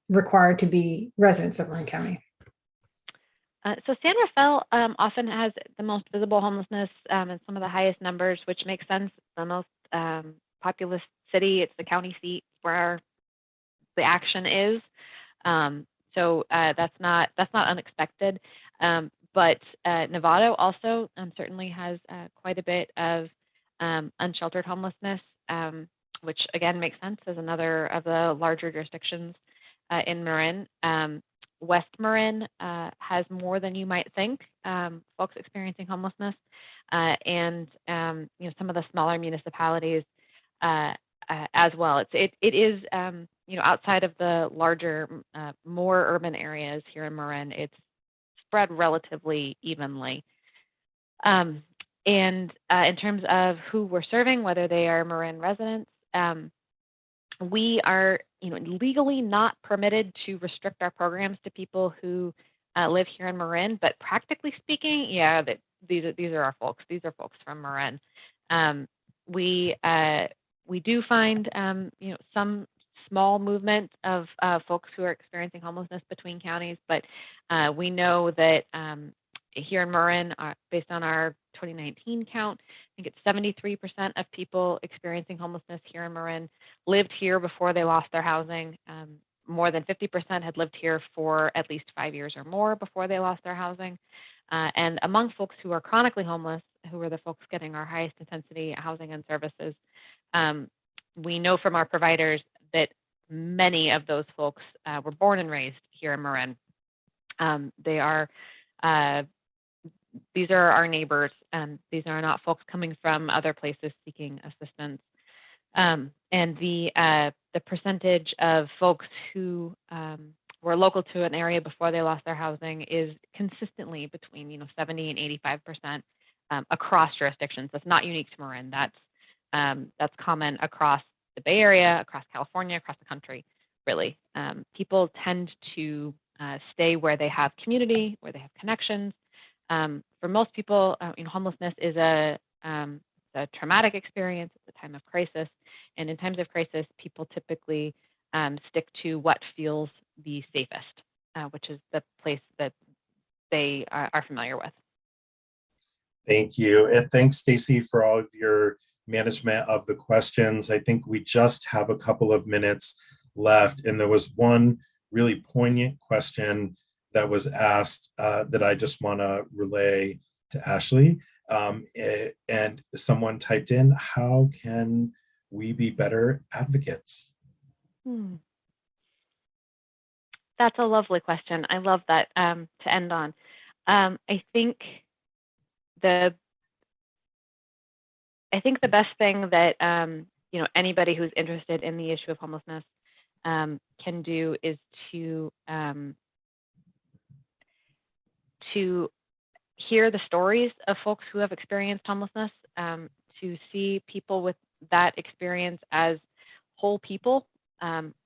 required to be residents of Marin County? So San Rafael often has the most visible homelessness and some of the highest numbers, which makes sense. The most populous city, it's the county seat where the action is. So that's not unexpected. But Novato also certainly has quite a bit of unsheltered homelessness, which again makes sense as another of the larger jurisdictions in Marin. West Marin has more than you might think, folks experiencing homelessness, and some of the smaller municipalities as well. It is outside of the larger, more urban areas here in Marin, it's spread relatively evenly. And in terms of who we're serving, whether they are Marin residents, we are legally not permitted to restrict our programs to people who live here in Marin, but practically speaking, yeah, these are our folks. These are folks from Marin. We do find some small movement of folks who are experiencing homelessness between counties, but we know that here in Marin, based on our 2019 count, I think it's 73% of people experiencing homelessness here in Marin lived here before they lost their housing. More than 50% had lived here for at least 5 years or more before they lost their housing. And among folks who are chronically homeless, who are the folks getting our highest intensity housing and services, we know from our providers that many of those folks were born and raised here in Marin. These are our neighbors. These are not folks coming from other places seeking assistance. And the percentage of folks who were local to an area before they lost their housing is consistently between 70 and 85% across jurisdictions. That's not unique to Marin. That's common across the Bay Area, across California, across the country, really. People tend to stay where they have community, where they have connections. For most people, homelessness is a traumatic experience. It's a time of crisis. And in times of crisis, people typically stick to what feels the safest, which is the place that they are familiar with. Thank you. And thanks, Stacy, for all of your management of the questions. I think we just have a couple of minutes left. And there was one really poignant question that was asked that I just want to relay to Ashley. And someone typed in, how can we be better advocates? That's a lovely question. I love that to end on. I think the best thing that anybody who's interested in the issue of homelessness can do is to hear the stories of folks who have experienced homelessness, to see people with that experience as whole people,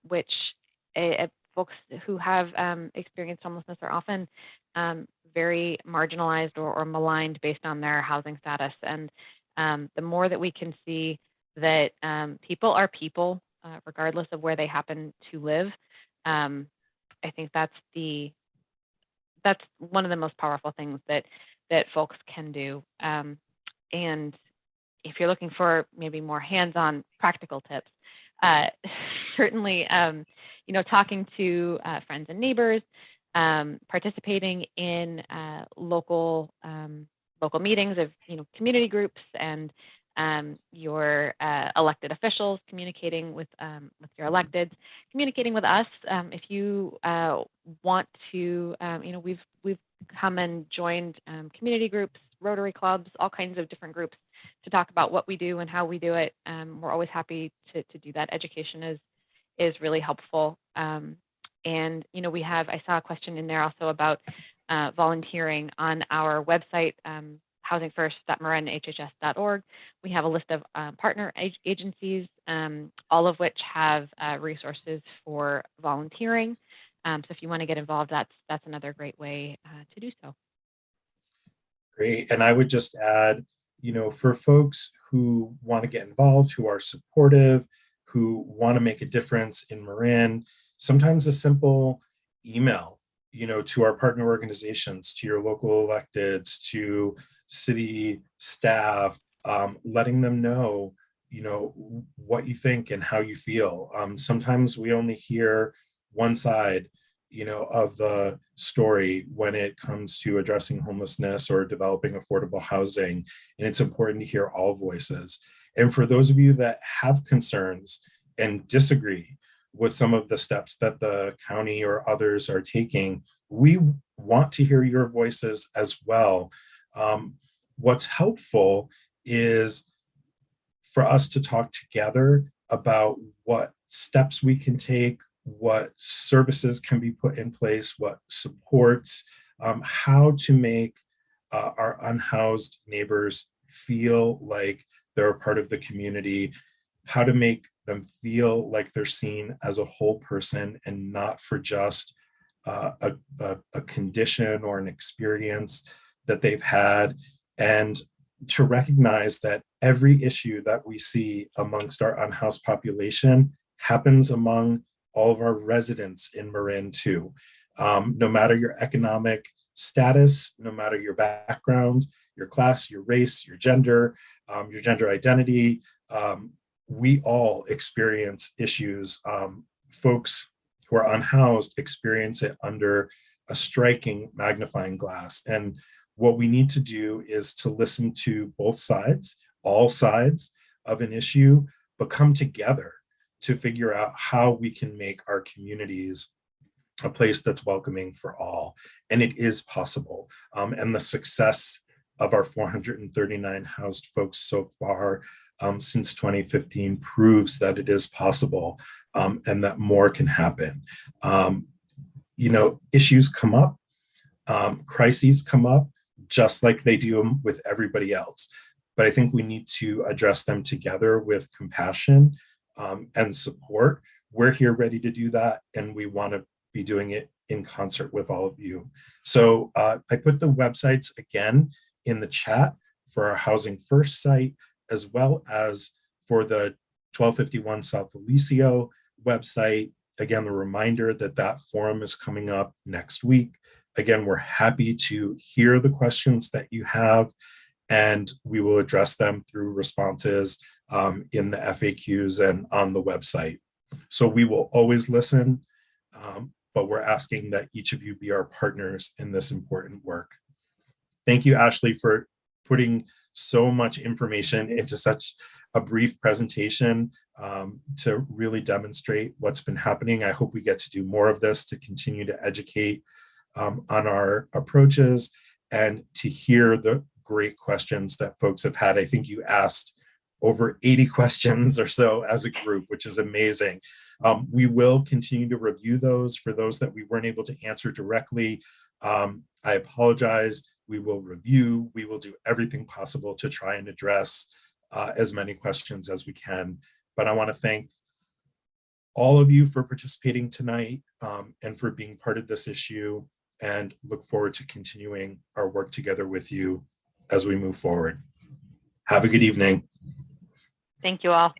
which folks who have experienced homelessness are often very marginalized or maligned based on their housing status. And the more that we can see that people are people, regardless of where they happen to live, I think that's one of the most powerful things that folks can do. And if you're looking for maybe more hands-on practical tips, certainly, talking to friends and neighbors, participating in local meetings of community groups and your elected officials, communicating with your electeds, communicating with us. If you want to, we've come and joined community groups, Rotary clubs, all kinds of different groups to talk about what we do and how we do it. We're always happy to do that. Education is really helpful. And I saw a question in there also about volunteering on our website, housingfirst.marinhhs.org. We have a list of partner agencies, all of which have resources for volunteering. So if you want to get involved, that's another great way to do so. Great. And I would just add, for folks who want to get involved, who are supportive, who want to make a difference in Marin, sometimes a simple email, to our partner organizations, to your local electeds, to city staff, letting them know, what you think and how you feel. Sometimes we only hear one side, of the story when it comes to addressing homelessness or developing affordable housing. And it's important to hear all voices. And for those of you that have concerns and disagree with some of the steps that the county or others are taking, we want to hear your voices as well. What's helpful is for us to talk together about what steps we can take, what services can be put in place, what supports, how to make our unhoused neighbors feel like they're a part of the community, how to make them feel like they're seen as a whole person and not for just a condition or an experience that they've had, and to recognize that every issue that we see amongst our unhoused population happens among all of our residents in Marin too. No matter your economic status, no matter your background, your class, your race, your gender identity, we all experience issues. Folks who are unhoused experience it under a striking magnifying glass. And what we need to do is to listen to both sides, all sides of an issue, but come together to figure out how we can make our communities a place that's welcoming for all. And it is possible. And the success of our 439 housed folks so far since 2015 proves that it is possible, and that more can happen. Issues come up, crises come up, just like they do with everybody else. But I think we need to address them together with compassion and support. We're here ready to do that, and we want to be doing it in concert with all of you. So I put the websites again in the chat for our Housing First site, as well as for the 1251 South Alicio website. Again, the reminder that that forum is coming up next week. Again, we're happy to hear the questions that you have, and we will address them through responses in the FAQs and on the website. So we will always listen, but we're asking that each of you be our partners in this important work. Thank you, Ashley, for putting so much information into such a brief presentation to really demonstrate what's been happening. I hope we get to do more of this to continue to educate on our approaches and to hear the great questions that folks have had. I think you asked over 80 questions or so as a group, which is amazing. We will continue to review those. For those that we weren't able to answer directly, I apologize. We will review. We will do everything possible to try and address as many questions as we can. But I want to thank all of you for participating tonight and for being part of this issue, and look forward to continuing our work together with you as we move forward. Have a good evening. Thank you all.